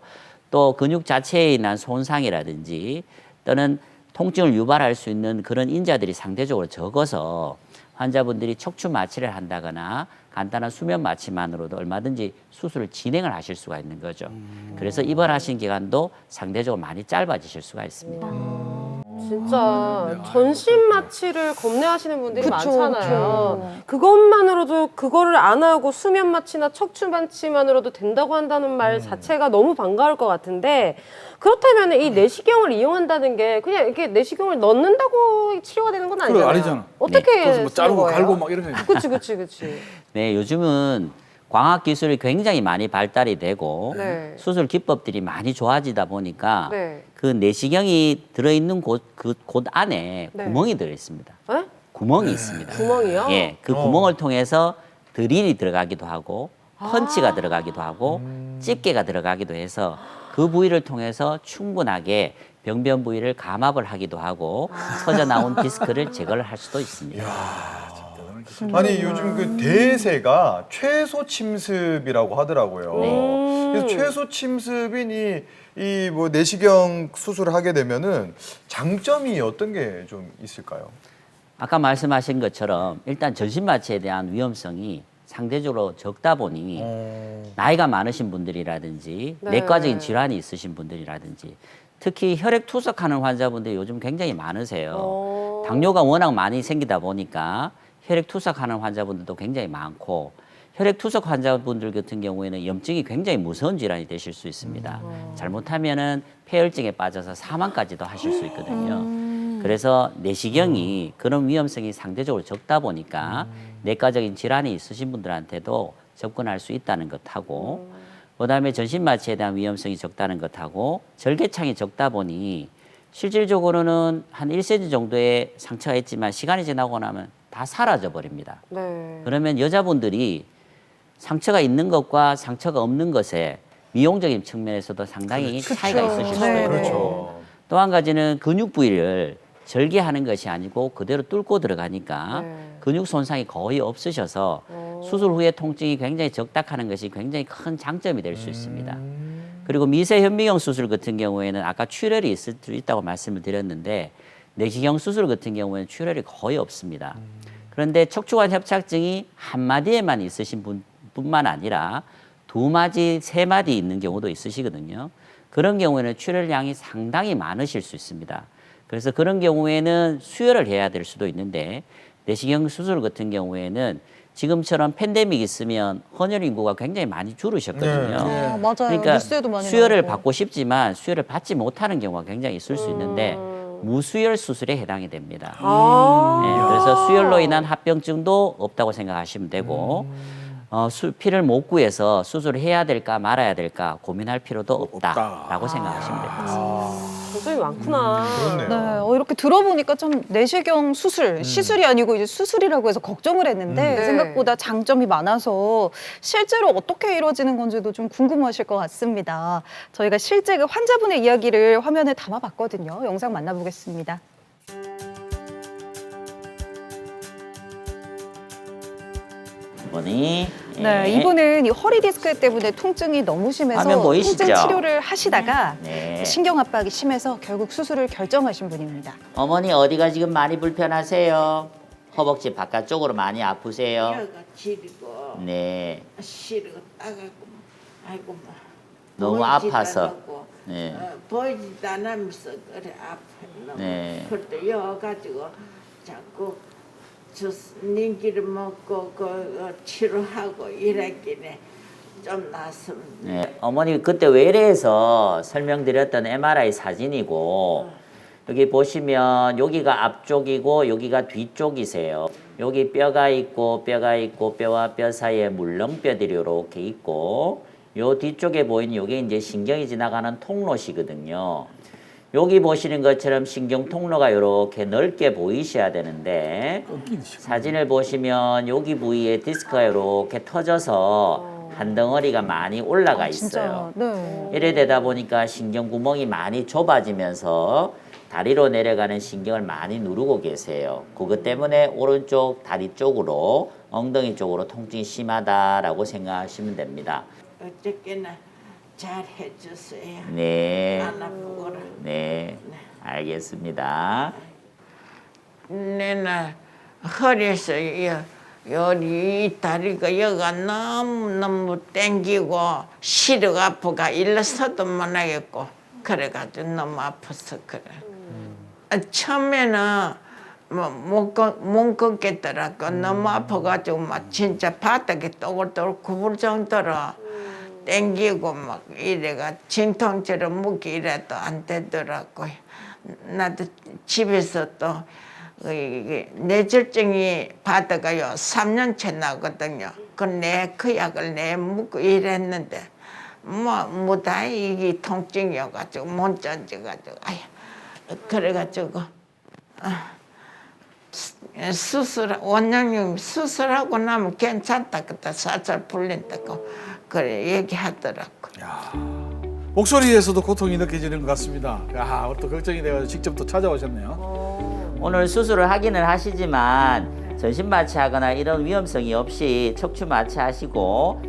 또 근육 자체에 인한 손상이라든지 또는 통증을 유발할 수 있는 그런 인자들이 상대적으로 적어서 환자분들이 척추 마취를 한다거나 간단한 수면 마취만으로도 얼마든지 수술을 진행을 하실 수가 있는 거죠. 그래서 입원하신 기간도 상대적으로 많이 짧아지실 수가 있습니다. 진짜 전신 마취를 겁내하시는 분들이 그쵸, 많잖아요. 그것만으로도 그거를 안 하고 수면 마취나 척추 마취만으로도 된다고 한다는 말 자체가 너무 반가울 것 같은데 그렇다면 이 내시경을 이용한다는 게 그냥 이렇게 내시경을 넣는다고 치료가 되는 건 아니잖아요. 아니잖아. 어떻게 그래서 뭐 자르고 쓰는 거예요? 갈고 막 이런 거. 그치. 네, 요즘은 광학 기술이 굉장히 많이 발달이 되고 네. 수술 기법들이 많이 좋아지다 보니까 네. 그 내시경이 들어있는 곳 안에 네. 구멍이 들어있습니다. 에? 구멍이 있습니다. 구멍이요? 예, 그 구멍을 통해서 드릴이 들어가기도 하고 펀치가 들어가기도 하고 집게가 들어가기도 해서 그 부위를 통해서 충분하게 병변 부위를 감압을 하기도 하고 터져 나온 디스크를 제거를 할 수도 있습니다. 아니 요즘 그 대세가 최소 침습이라고 하더라고요. 그래서 최소 침습인 이 뭐 내시경 수술을 하게 되면은 장점이 어떤 게 좀 있을까요? 아까 말씀하신 것처럼 일단 전신 마취에 대한 위험성이 상대적으로 적다 보니 나이가 많으신 분들이라든지 네. 내과적인 질환이 있으신 분들이라든지 특히 혈액 투석하는 환자분들이 요즘 굉장히 많으세요. 당뇨가 워낙 많이 생기다 보니까 혈액 투석하는 환자분들도 굉장히 많고 혈액 투석 환자분들 같은 경우에는 염증이 굉장히 무서운 질환이 되실 수 있습니다. 잘못하면은 폐혈증에 빠져서 사망까지도 하실 수 있거든요. 그래서 내시경이 그런 위험성이 상대적으로 적다 보니까 내과적인 질환이 있으신 분들한테도 접근할 수 있다는 것하고 그다음에 전신 마취에 대한 위험성이 적다는 것하고 절개창이 적다 보니 실질적으로는 한 1cm 정도의 상처가 있지만 시간이 지나고 나면 다 사라져 버립니다. 네. 그러면 여자분들이 상처가 있는 것과 상처가 없는 것에 미용적인 측면에서도 상당히 차이가 있으실 수 네. 있고 그렇죠. 또 한 가지는 근육 부위를 절개하는 것이 아니고 그대로 뚫고 들어가니까 네. 근육 손상이 거의 없으셔서 수술 후에 통증이 굉장히 적닥하는 것이 굉장히 큰 장점이 될 수 있습니다. 그리고 미세 현미경 수술 같은 경우에는 아까 출혈이 있을 수 있다고 말씀을 드렸는데 내시경 수술 같은 경우에는 출혈이 거의 없습니다. 그런데 척추관 협착증이 한 마디에만 있으신 분뿐만 아니라 2마디, 3마디 있는 경우도 있으시거든요. 그런 경우에는 출혈량이 상당히 많으실 수 있습니다. 그래서 그런 경우에는 수혈을 해야 될 수도 있는데 내시경 수술 같은 경우에는 지금처럼 팬데믹 있으면 헌혈 인구가 굉장히 많이 줄으셨거든요. 아, 맞아요. 그러니까 뉴스에도 많이 수혈을 나오고. 받고 싶지만 수혈을 받지 못하는 경우가 굉장히 있을 수 있는데 무수혈 수술에 해당이 됩니다. 네, 그래서 수혈로 인한 합병증도 없다고 생각하시면 되고 피를 못 구해서 수술을 해야 될까 말아야 될까 고민할 필요도 없다라고 생각하시면 됩니다. 장점이 많구나. 그렇네요. 네, 이렇게 들어보니까 참 내시경 수술, 시술이 아니고 이제 수술이라고 해서 걱정을 했는데 네. 생각보다 장점이 많아서 실제로 어떻게 이루어지는 건지도 좀 궁금하실 것 같습니다. 저희가 실제 그 환자분의 이야기를 화면에 담아봤거든요. 영상 만나보겠습니다. 이번이 네, 이분은 이 허리 디스크 때문에 통증이 너무 심해서 화면 보이시죠? 통증 치료를 하시다가 네. 신경 압박이 심해서 결국 수술을 결정하신 분입니다. 어머니 어디가 지금 많이 불편하세요? 허벅지 바깥쪽으로 많이 아프세요? 뼈가 지리고 네. 시리고 따가고 아이고 뭐 너무 보이지도 아파서. 않고, 네. 보이지도 않으면서 그래 아파 너무. 네. 그때 여가지고 자꾸寧기를 먹고 그 치료하고 이랬기에 좀 낫습니다. 네. 어머니 그때 외래에서 설명드렸던 MRI 사진이고 여기 보시면 여기가 앞쪽이고 여기가 뒤쪽이세요. 여기 뼈가 있고 뼈와 뼈 사이에 물렁뼈들이 이렇게 있고 요 뒤쪽에 보이는 요게 이제 신경이 지나가는 통로시거든요. 여기 보시는 것처럼 신경 통로가 이렇게 넓게 보이셔야 되는데 사진을 보시면 여기 부위에 디스크가 이렇게 터져서 한 덩어리가 많이 올라가 있어요. 진짜. 네. 이래 되다 보니까 신경 구멍이 많이 좁아지면서 다리로 내려가는 신경을 많이 누르고 계세요. 그것 때문에 오른쪽 다리 쪽으로 엉덩이 쪽으로 통증이 심하다라고 생각하시면 됩니다. 어저께나 잘 해주세요. 네. 안 아프거라. 네. 알겠습니다. 내나 허리에서 이 다리가 여가 너무 땡기고 시력 아프가 일어서도 못하겠고 그래가지고 너무 아파서 그래. 처음에는 못 걷겠더라고. 너무 아파가지고 막 진짜 바닥에 또글또글 굽을 정도로 땡기고 막 이래가 진통제를 먹기 이래도 안 되더라고요. 나도 집에서 또 이게 뇌졸중이 받아가요 3년째 나거든요. 그 약을 내 먹고 이랬는데 무다히 이게 통증이어가지고 못 던져가지고 그래가지고 원장님 수술하고 나면 괜찮다 그때 살살 풀린다고 그래 얘기하더라고. 목소리에서도 고통이 느껴지는 것 같습니다. 또 걱정이 돼가지고 직접 또 찾아오셨네요. 오늘 수술을 하기는 하시지만 전신 마취하거나 이런 위험성이 없이 척추 마취하시고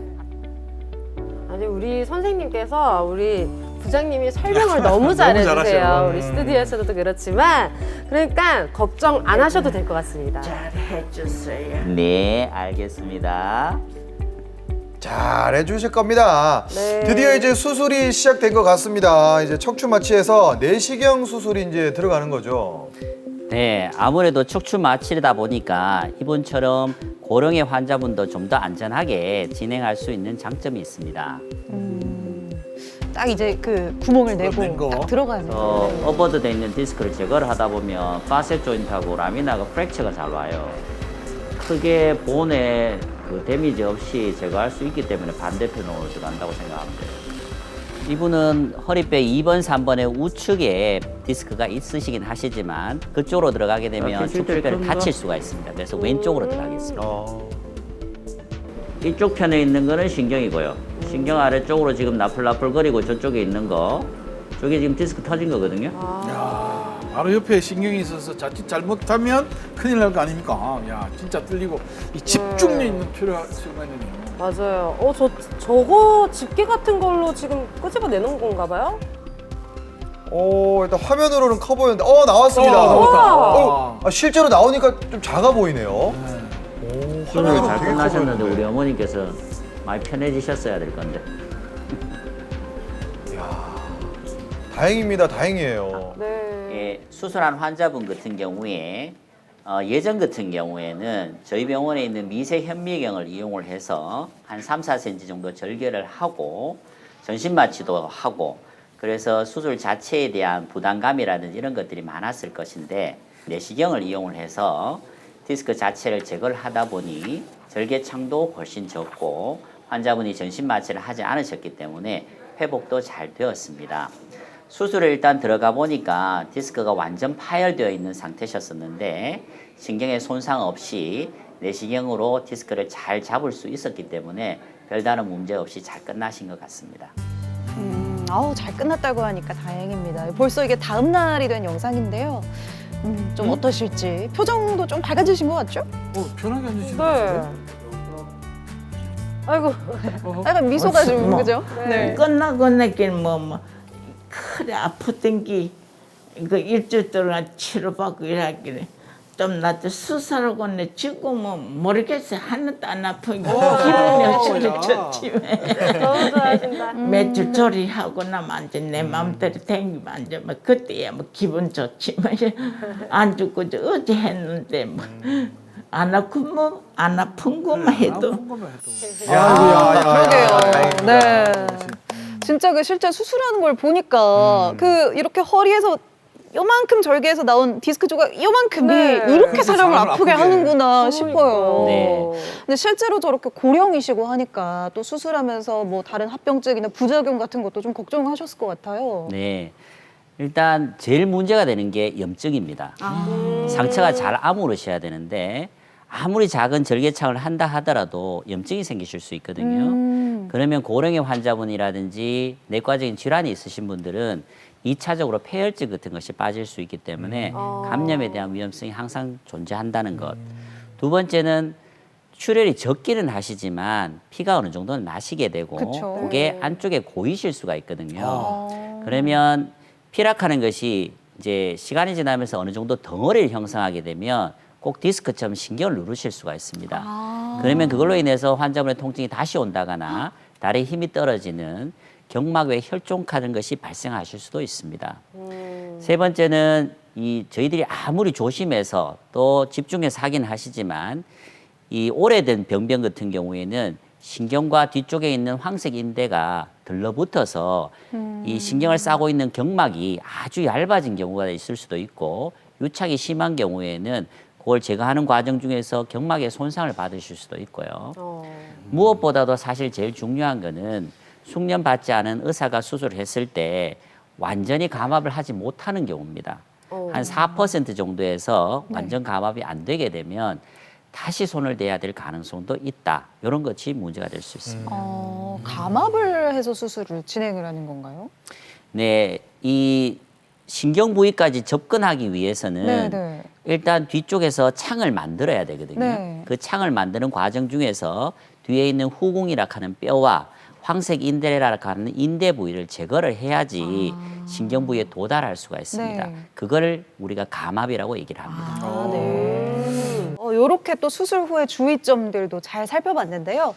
아니 우리 선생님께서 우리 부장님이 설명을 너무 잘하셔. 잘해주세요. 우리 스튜디오에서도 그렇지만 그러니까 걱정 안 하셔도 될 것 같습니다. 잘 해주세요. 네, 알겠습니다. 잘 해주실 겁니다. 네. 드디어 이제 수술이 시작된 것 같습니다. 이제 척추 마취에서 내시경 수술이 이제 들어가는 거죠. 네, 아무래도 척추 마취다 보니까 이분처럼 고령의 환자분도 좀 더 안전하게 진행할 수 있는 장점이 있습니다. 딱 이제 그 구멍을 낸 내고 거. 딱 들어가는 어, 어버드돼 있는 디스크를 제거를 하다 보면 파셋 조인트하고 라미나가 프랙처가 잘 와요. 크게 본에 그 데미지 없이 제거할 수 있기 때문에 반대편으로 들어간다고 생각하면 돼요. 이분은 허리뼈 2번, 3번의 우측에 디스크가 있으시긴 하시지만 그쪽으로 들어가게 되면 척추뼈를 다칠 수가 있습니다. 그래서 왼쪽으로 들어가겠습니다. 이쪽 편에 있는 거는 신경이고요. 신경 아래쪽으로 지금 나풀나풀거리고 저쪽에 있는 거 저게 지금 디스크 터진 거거든요. 바로 옆에 신경이 있어서 자칫 잘못하면 큰일 날 거 아닙니까? 진짜 뚫리고 이 집중력 있는 필요할 수가 있네요. 맞아요. 저거 집게 같은 걸로 지금 끄집어내는 건가 봐요? 일단 화면으로는 커 보이는데 나왔습니다. 나왔다. 실제로 나오니까 좀 작아 보이네요. 수술 화면으로 잘 되게 커 끝나셨는데 보이는데. 우리 어머니께서 많이 편해지셨어야 될 건데. 다행입니다. 다행이에요. 네. 예, 수술한 환자분 같은 경우에 예전 같은 경우에는 저희 병원에 있는 미세 현미경을 이용을 해서 한 3, 4cm 정도 절개를 하고 전신 마취도 하고 그래서 수술 자체에 대한 부담감이라든지 이런 것들이 많았을 것인데 내시경을 이용을 해서 디스크 자체를 제거를 하다 보니 절개창도 훨씬 적고 환자분이 전신 마취를 하지 않으셨기 때문에 회복도 잘 되었습니다. 수술에 일단 들어가 보니까 디스크가 완전 파열되어 있는 상태셨었는데 신경에 손상 없이 내시경으로 디스크를 잘 잡을 수 있었기 때문에 별다른 문제 없이 잘 끝나신 것 같습니다. 잘 끝났다고 하니까 다행입니다. 벌써 이게 다음 날이 된 영상인데요. 좀 어떠실지 표정도 좀 밝아지신 것 같죠? 편하게 앉으시는 네. 아이고. 약간 미소가 좀 그죠? 네. 끝나고 내긴 그래 아프던 게 이거 일주일 동안 치료받고 이랬길래 좀 나도 수술하고는 지금은 모르겠어요. 하나도 안 아프고 기분이 어찌나 좋지만 너무 좋아하신다. 매주 조리하고 나면 이제 내 마음대로 댕기면 이제 뭐 그때야 뭐 기분 좋지만 안 죽고 어제 했는데 뭐 안 아픈 것만 해도 그러게요. 네. 진짜 그 실제 수술하는 걸 보니까 그 이렇게 허리에서 요만큼 절개해서 나온 디스크 조각 요만큼이 네. 이렇게 사람을 사람을 아프게 아프게 하는구나 싶어요. 네. 근데 실제로 저렇게 고령이시고 하니까 또 수술하면서 뭐 다른 합병증이나 부작용 같은 것도 좀 걱정하셨을 것 같아요. 네. 일단 제일 문제가 되는 게 염증입니다. 상처가 잘 아물으셔야 되는데 아무리 작은 절개창을 한다 하더라도 염증이 생기실 수 있거든요. 그러면 고령의 환자분이라든지 내과적인 질환이 있으신 분들은 2차적으로 폐혈증 같은 것이 빠질 수 있기 때문에 감염에 대한 위험성이 항상 존재한다는 것. 두 번째는 출혈이 적기는 하시지만 피가 어느 정도는 나시게 되고 그쵸. 그게 안쪽에 고이실 수가 있거든요. 그러면 피락하는 것이 이제 시간이 지나면서 어느 정도 덩어리를 형성하게 되면 꼭 디스크처럼 신경을 누르실 수가 있습니다. 그러면 그걸로 인해서 환자분의 통증이 다시 온다거나 다리에 힘이 떨어지는 경막 외 혈종카는 것이 발생하실 수도 있습니다. 세 번째는 저희들이 아무리 조심해서 또 집중해서 하긴 하시지만 이 오래된 병변 같은 경우에는 신경과 뒤쪽에 있는 황색 인대가 들러붙어서 이 신경을 싸고 있는 경막이 아주 얇아진 경우가 있을 수도 있고 유착이 심한 경우에는 그걸 제거하는 과정 중에서 경막에 손상을 받으실 수도 있고요. 무엇보다도 사실 제일 중요한 거는 숙련받지 않은 의사가 수술을 했을 때 완전히 감압을 하지 못하는 경우입니다. 한 4% 정도에서 완전 감압이 안 되게 되면 다시 손을 대야 될 가능성도 있다. 이런 것이 문제가 될 수 있습니다. 감압을 해서 수술을 진행을 하는 건가요? 네, 이 신경 부위까지 접근하기 위해서는 네. 일단 뒤쪽에서 창을 만들어야 되거든요. 네. 그 창을 만드는 과정 중에서 뒤에 있는 후궁이라 하는 뼈와 황색 인대라 하는 인대 부위를 제거를 해야지 신경 부위에 도달할 수가 있습니다. 네. 그거를 우리가 감압이라고 얘기를 합니다. 이렇게 또 수술 후에 주의점들도 잘 살펴봤는데요.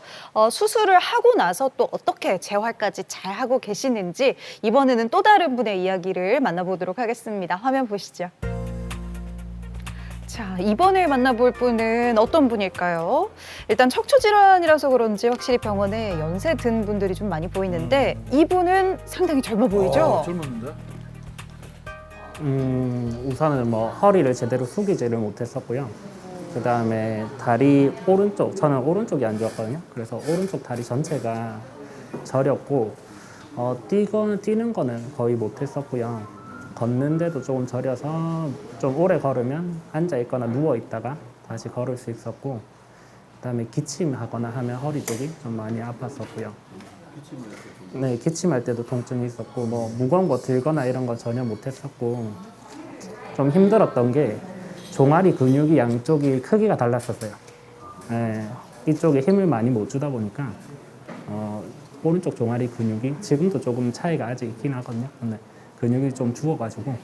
수술을 하고 나서 또 어떻게 재활까지 잘 하고 계시는지 이번에는 또 다른 분의 이야기를 만나보도록 하겠습니다. 화면 보시죠. 자, 이번에 만나볼 분은 어떤 분일까요? 일단 척추질환이라서 그런지 확실히 병원에 연세 든 분들이 좀 많이 보이는데 이분은 상당히 젊어 보이죠? 젊었는데? 우선은 뭐 허리를 제대로 숙이지를 못했었고요. 그 다음에 다리 오른쪽, 저는 오른쪽이 안 좋았거든요. 그래서 오른쪽 다리 전체가 저렸고, 뛰는 거는 거의 못했었고요. 걷는데도 조금 저려서 좀 오래 걸으면 앉아 있거나 누워 있다가 다시 걸을 수 있었고, 그다음에 기침하거나 하면 허리 쪽이 좀 많이 아팠었고요. 네, 기침할 때도 통증이 있었고, 뭐 무거운 거 들거나 이런 거 전혀 못했었고, 좀 힘들었던 게 종아리 근육이 양쪽이 크기가 달랐었어요. 네, 이쪽에 힘을 많이 못 주다 보니까 오른쪽 종아리 근육이 지금도 조금 차이가 아직 있긴 하거든요. 근데 근육이 좀 죽어가지고,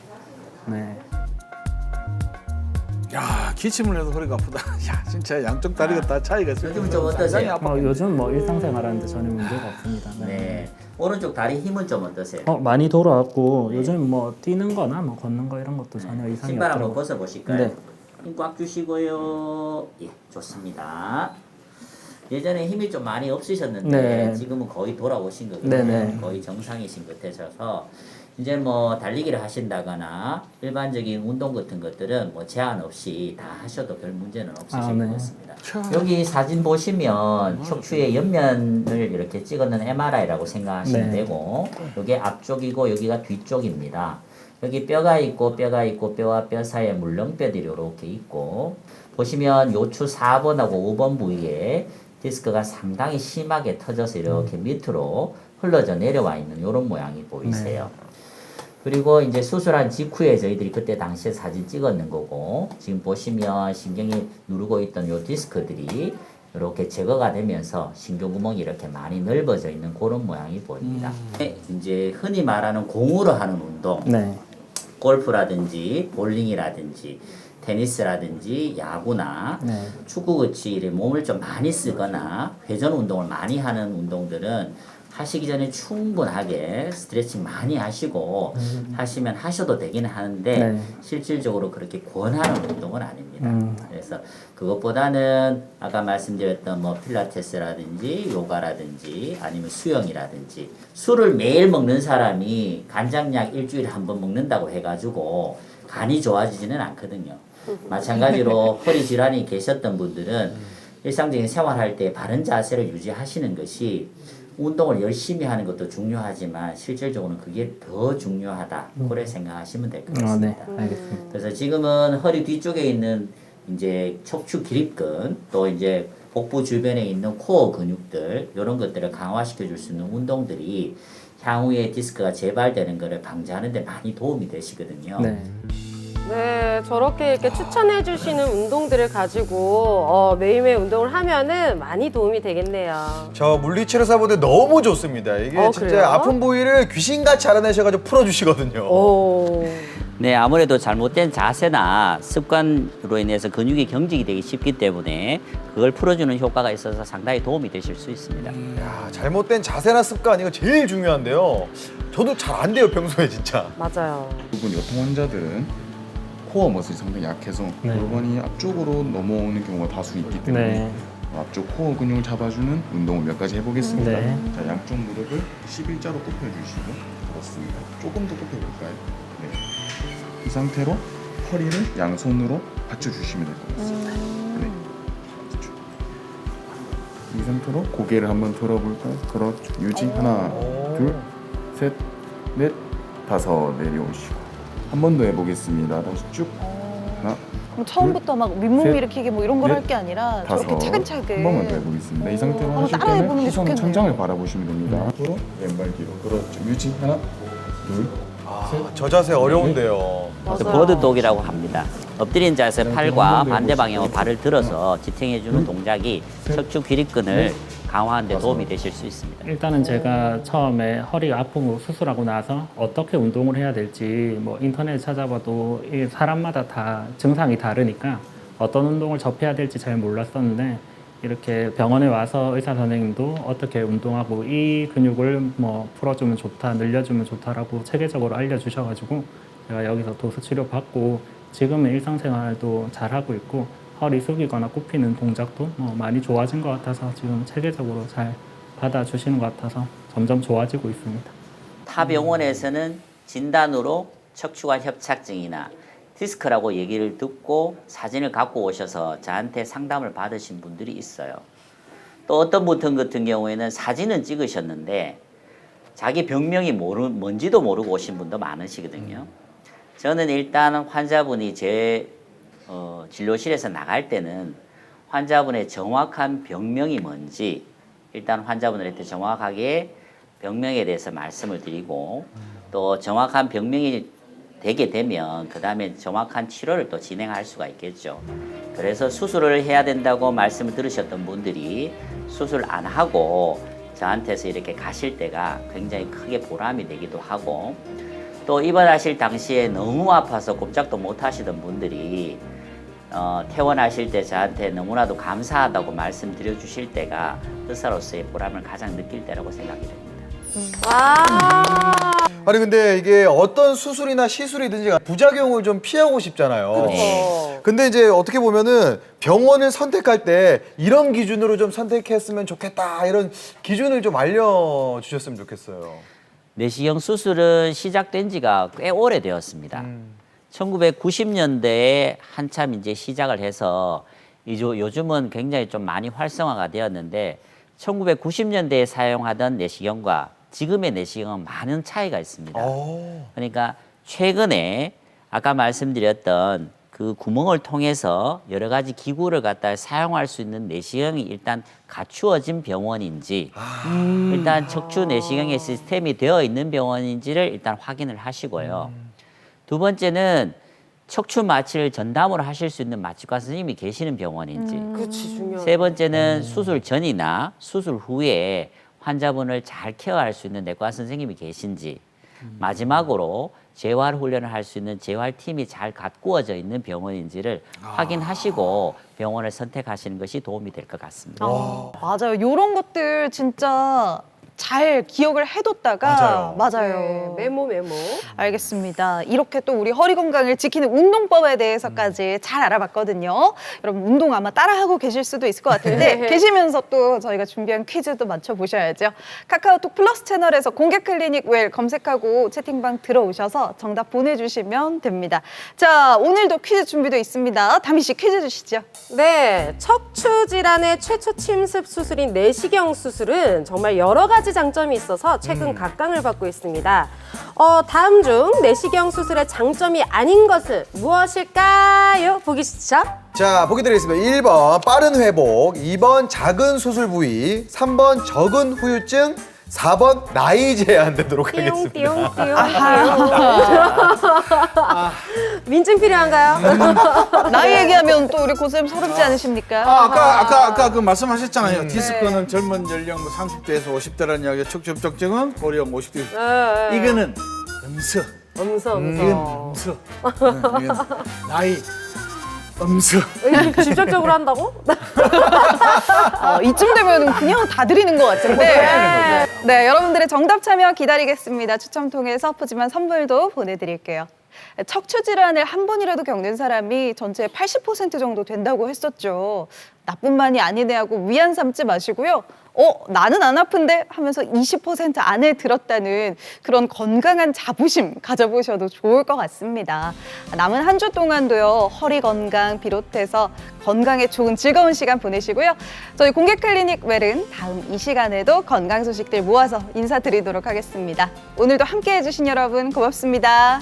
네. 야, 기침을 해도 허리가 아프다. 야, 진짜 양쪽 다리가 다 차이가 있어요. 요즘은 좀 어떠세요? 요즘 뭐 일상생활하는데 전혀 문제가 없습니다. 네. 오른쪽 다리 힘은 좀 어떠세요? 많이 돌아왔고 요즘 뭐 뛰는 거나 뭐 걷는 거 이런 것도 전혀 이상이 신발 한번 없더라고요. 벗어보실까요? 네. 힘 꽉 주시고요. 예, 좋습니다. 예전에 힘이 좀 많이 없으셨는데 네. 지금은 거의 돌아오신 거거든요. 네네. 거의 정상이신 것 같아서 이제 뭐 달리기를 하신다거나 일반적인 운동 같은 것들은 뭐 제한 없이 다 하셔도 별 문제는 없으실 네. 것 같습니다. 여기 사진 보시면 척추의 옆면을 이렇게 찍어놓은 MRI라고 생각하시면 네. 되고 이게 앞쪽이고 여기가 뒤쪽입니다. 여기 뼈가 있고 뼈와 뼈 사이에 물렁뼈들이 이렇게 있고 보시면 요추 4번하고 5번 부위에 디스크가 상당히 심하게 터져서 이렇게 밑으로 흘러져 내려와 있는 이런 모양이 보이세요. 그리고 이제 수술한 직후에 저희들이 그때 당시에 사진 찍었는 거고 지금 보시면 신경이 누르고 있던 요 디스크들이 이렇게 제거가 되면서 신경구멍이 이렇게 많이 넓어져 있는 그런 모양이 보입니다. 이제 흔히 말하는 공으로 하는 운동, 네. 골프라든지 볼링이라든지 테니스라든지 야구나 네. 축구같이 몸을 좀 많이 쓰거나 회전 운동을 많이 하는 운동들은 하시기 전에 충분하게 스트레칭 많이 하시고 하시면 하셔도 되긴 하는데 네. 실질적으로 그렇게 권하는 운동은 아닙니다. 그래서 그것보다는 아까 말씀드렸던 뭐 필라테스라든지 요가라든지 아니면 수영이라든지 술을 매일 먹는 사람이 간장약 일주일에 한 번 먹는다고 해가지고 간이 좋아지지는 않거든요. 마찬가지로 허리 질환이 계셨던 분들은 일상적인 생활할 때 바른 자세를 유지하시는 것이 운동을 열심히 하는 것도 중요하지만 실질적으로는 그게 더 중요하다. 그래 생각하시면 될 것 같습니다. 네, 알겠습니다. 그래서 지금은 허리 뒤쪽에 있는 이제 척추 기립근 또 이제 복부 주변에 있는 코어 근육들 이런 것들을 강화시켜 줄 수 있는 운동들이 향후에 디스크가 재발되는 것을 방지하는 데 많이 도움이 되시거든요. 네. 네, 저렇게 이렇게 추천해 주시는 운동들을 가지고 매일매일 운동을 하면은 많이 도움이 되겠네요. 저 물리치료사분들 너무 좋습니다. 이게 진짜 그래요? 아픈 부위를 귀신같이 알아내셔가지고 풀어주시거든요. 오. 네, 아무래도 잘못된 자세나 습관으로 인해서 근육이 경직이 되기 쉽기 때문에 그걸 풀어주는 효과가 있어서 상당히 도움이 되실 수 있습니다. 야, 잘못된 자세나 습관 이거 제일 중요한데요. 저도 잘 안 돼요 평소에 진짜. 맞아요. 부분 여통 환자들은 코어 머슬이 상당히 약해서 네. 골반이 앞쪽으로 넘어오는 경우가 다수 있기 때문에 네. 앞쪽 코어 근육을 잡아주는 운동을 몇 가지 해보겠습니다. 네. 자, 양쪽 무릎을 11자로 굽혀주시고 그렇습니다. 조금 더 굽혀볼까요? 네. 이 상태로 허리를 양손으로 받쳐주시면 될 것 같습니다. 네. 그렇죠. 이 상태로 고개를 한번 들어볼까요? 그렇죠. 유지. 하나, 둘, 셋, 넷, 다섯. 내려오시고 한 번 더 해보겠습니다. 다시 쭉. 하나, 그럼 처음부터 막 윗몸 셋, 일으키기 뭐 이런 걸 넷, 할 게 아니라 다섯. 저렇게 차근차근. 한 번만 더 해보겠습니다. 이 상태로 한번 하실 따라해보는 때는 게 시선은 좋겠네요. 천장을 바라보시면 됩니다. 앞으로 왼발 뒤로. 그렇죠. 유지. 하나, 둘, 셋. 저 자세 어려운데요. 그래서 맞아요. 버드독이라고 합니다. 엎드린 자세 팔과 한번 반대 방향으로 해보시죠. 발을 들어서 지탱해주는 동작이 척추 기립근을 넷, 강화하는 데 도움이 되실 수 있습니다. 일단은 제가 처음에 허리가 아픈 거 수술하고 나서 어떻게 운동을 해야 될지 뭐 인터넷 찾아봐도 이 사람마다 다 증상이 다르니까 어떤 운동을 접해야 될지 잘 몰랐었는데 이렇게 병원에 와서 의사 선생님도 어떻게 운동하고 이 근육을 뭐 풀어주면 좋다, 늘려주면 좋다라고 체계적으로 알려주셔가지고 제가 여기서 도수 치료 받고 지금은 일상생활도 잘하고 있고 허리 숙이거나 굽히는 동작도 많이 좋아진 것 같아서 지금 체계적으로 잘 받아주시는 것 같아서 점점 좋아지고 있습니다. 타 병원에서는 진단으로 척추관 협착증이나 디스크라고 얘기를 듣고 사진을 갖고 오셔서 저한테 상담을 받으신 분들이 있어요. 또 어떤 분 같은 경우에는 사진은 찍으셨는데 자기 병명이 뭔지도 모르고 오신 분도 많으시거든요. 저는 일단 환자분이 제 진료실에서 나갈 때는 환자분의 정확한 병명이 뭔지 일단 환자분들한테 정확하게 병명에 대해서 말씀을 드리고 또 정확한 병명이 되게 되면 그 다음에 정확한 치료를 또 진행할 수가 있겠죠. 그래서 수술을 해야 된다고 말씀을 들으셨던 분들이 수술 안 하고 저한테서 이렇게 가실 때가 굉장히 크게 보람이 되기도 하고 또 입원하실 당시에 너무 아파서 꼼짝도 못 하시던 분들이 퇴원하실 때 저한테 너무나도 감사하다고 말씀드려 주실 때가 의사로서의 보람을 가장 느낄 때라고 생각이 됩니다. 와. 아니 근데 이게 어떤 수술이나 시술이든지 부작용을 좀 피하고 싶잖아요. 그렇죠. 근데 이제 어떻게 보면은 병원을 선택할 때 이런 기준으로 좀 선택했으면 좋겠다 이런 기준을 좀 알려주셨으면 좋겠어요. 내시경 수술은 시작된 지가 꽤 오래되었습니다. 1990년대에 한참 이제 시작을 해서 요즘은 굉장히 좀 많이 활성화가 되었는데 1990년대에 사용하던 내시경과 지금의 내시경은 많은 차이가 있습니다. 그러니까 최근에 아까 말씀드렸던 그 구멍을 통해서 여러 가지 기구를 갖다 사용할 수 있는 내시경이 일단 갖추어진 병원인지 일단 척추 내시경의 시스템이 되어 있는 병원인지를 일단 확인을 하시고요. 두 번째는 척추 마취를 전담으로 하실 수 있는 마취과 선생님이 계시는 병원인지 그치, 중요해. 세 번째는 수술 전이나 수술 후에 환자분을 잘 케어할 수 있는 내과 선생님이 계신지 마지막으로 재활 훈련을 할 수 있는 재활팀이 잘 가꾸어져 있는 병원인지를 확인하시고 병원을 선택하시는 것이 도움이 될 것 같습니다. 맞아요. 이런 것들 진짜 잘 기억을 해뒀다가 맞아요. 네, 메모. 알겠습니다. 이렇게 또 우리 허리 건강을 지키는 운동법에 대해서까지 잘 알아봤거든요. 여러분 운동 아마 따라하고 계실 수도 있을 것 같은데 계시면서 또 저희가 준비한 퀴즈도 맞춰보셔야죠. 카카오톡 플러스 채널에서 공개 클리닉 웰 검색하고 채팅방 들어오셔서 정답 보내주시면 됩니다. 자, 오늘도 퀴즈 준비되어 있습니다. 다미 씨 퀴즈 주시죠. 네, 척추 질환의 최초 침습 수술인 내시경 수술은 정말 여러 가지 장점이 있어서 최근 각광을 받고 있습니다. 다음 중 내시경 수술의 장점이 아닌 것은 무엇일까요? 보기 시작. 자, 보기 드리겠습니다. 1번 빠른 회복, 2번 작은 수술 부위, 3번 적은 후유증, 4번 나이 제한되도록 하겠습니다. 띠용. 민증 필요한가요? 나이 얘기하면 또 우리 고쌤 서럽지 않으십니까? 아까 그 말씀하셨잖아요. 디스크는 젊은 연령 뭐 30대에서 50대라는 이야기, 척추 협착증은 고령 50대. 이거는 음서. 이건 음서. 이건 나이. 음서. 이렇게 직접적으로 한다고? 이쯤 되면 그냥 다 드리는 것 같은데. 네, 여러분들의 정답 참여 기다리겠습니다. 추첨 통해서 푸짐한 선물도 보내드릴게요. 척추 질환을 한 번이라도 겪는 사람이 전체의 80% 정도 된다고 했었죠. 나뿐만이 아니네 하고 위안 삼지 마시고요. 나는 안 아픈데 하면서 20% 안에 들었다는 그런 건강한 자부심 가져보셔도 좋을 것 같습니다. 남은 한 주 동안도요, 허리 건강 비롯해서 건강에 좋은 즐거운 시간 보내시고요. 저희 공개 클리닉 웰은 다음 이 시간에도 건강 소식들 모아서 인사드리도록 하겠습니다. 오늘도 함께 해주신 여러분 고맙습니다.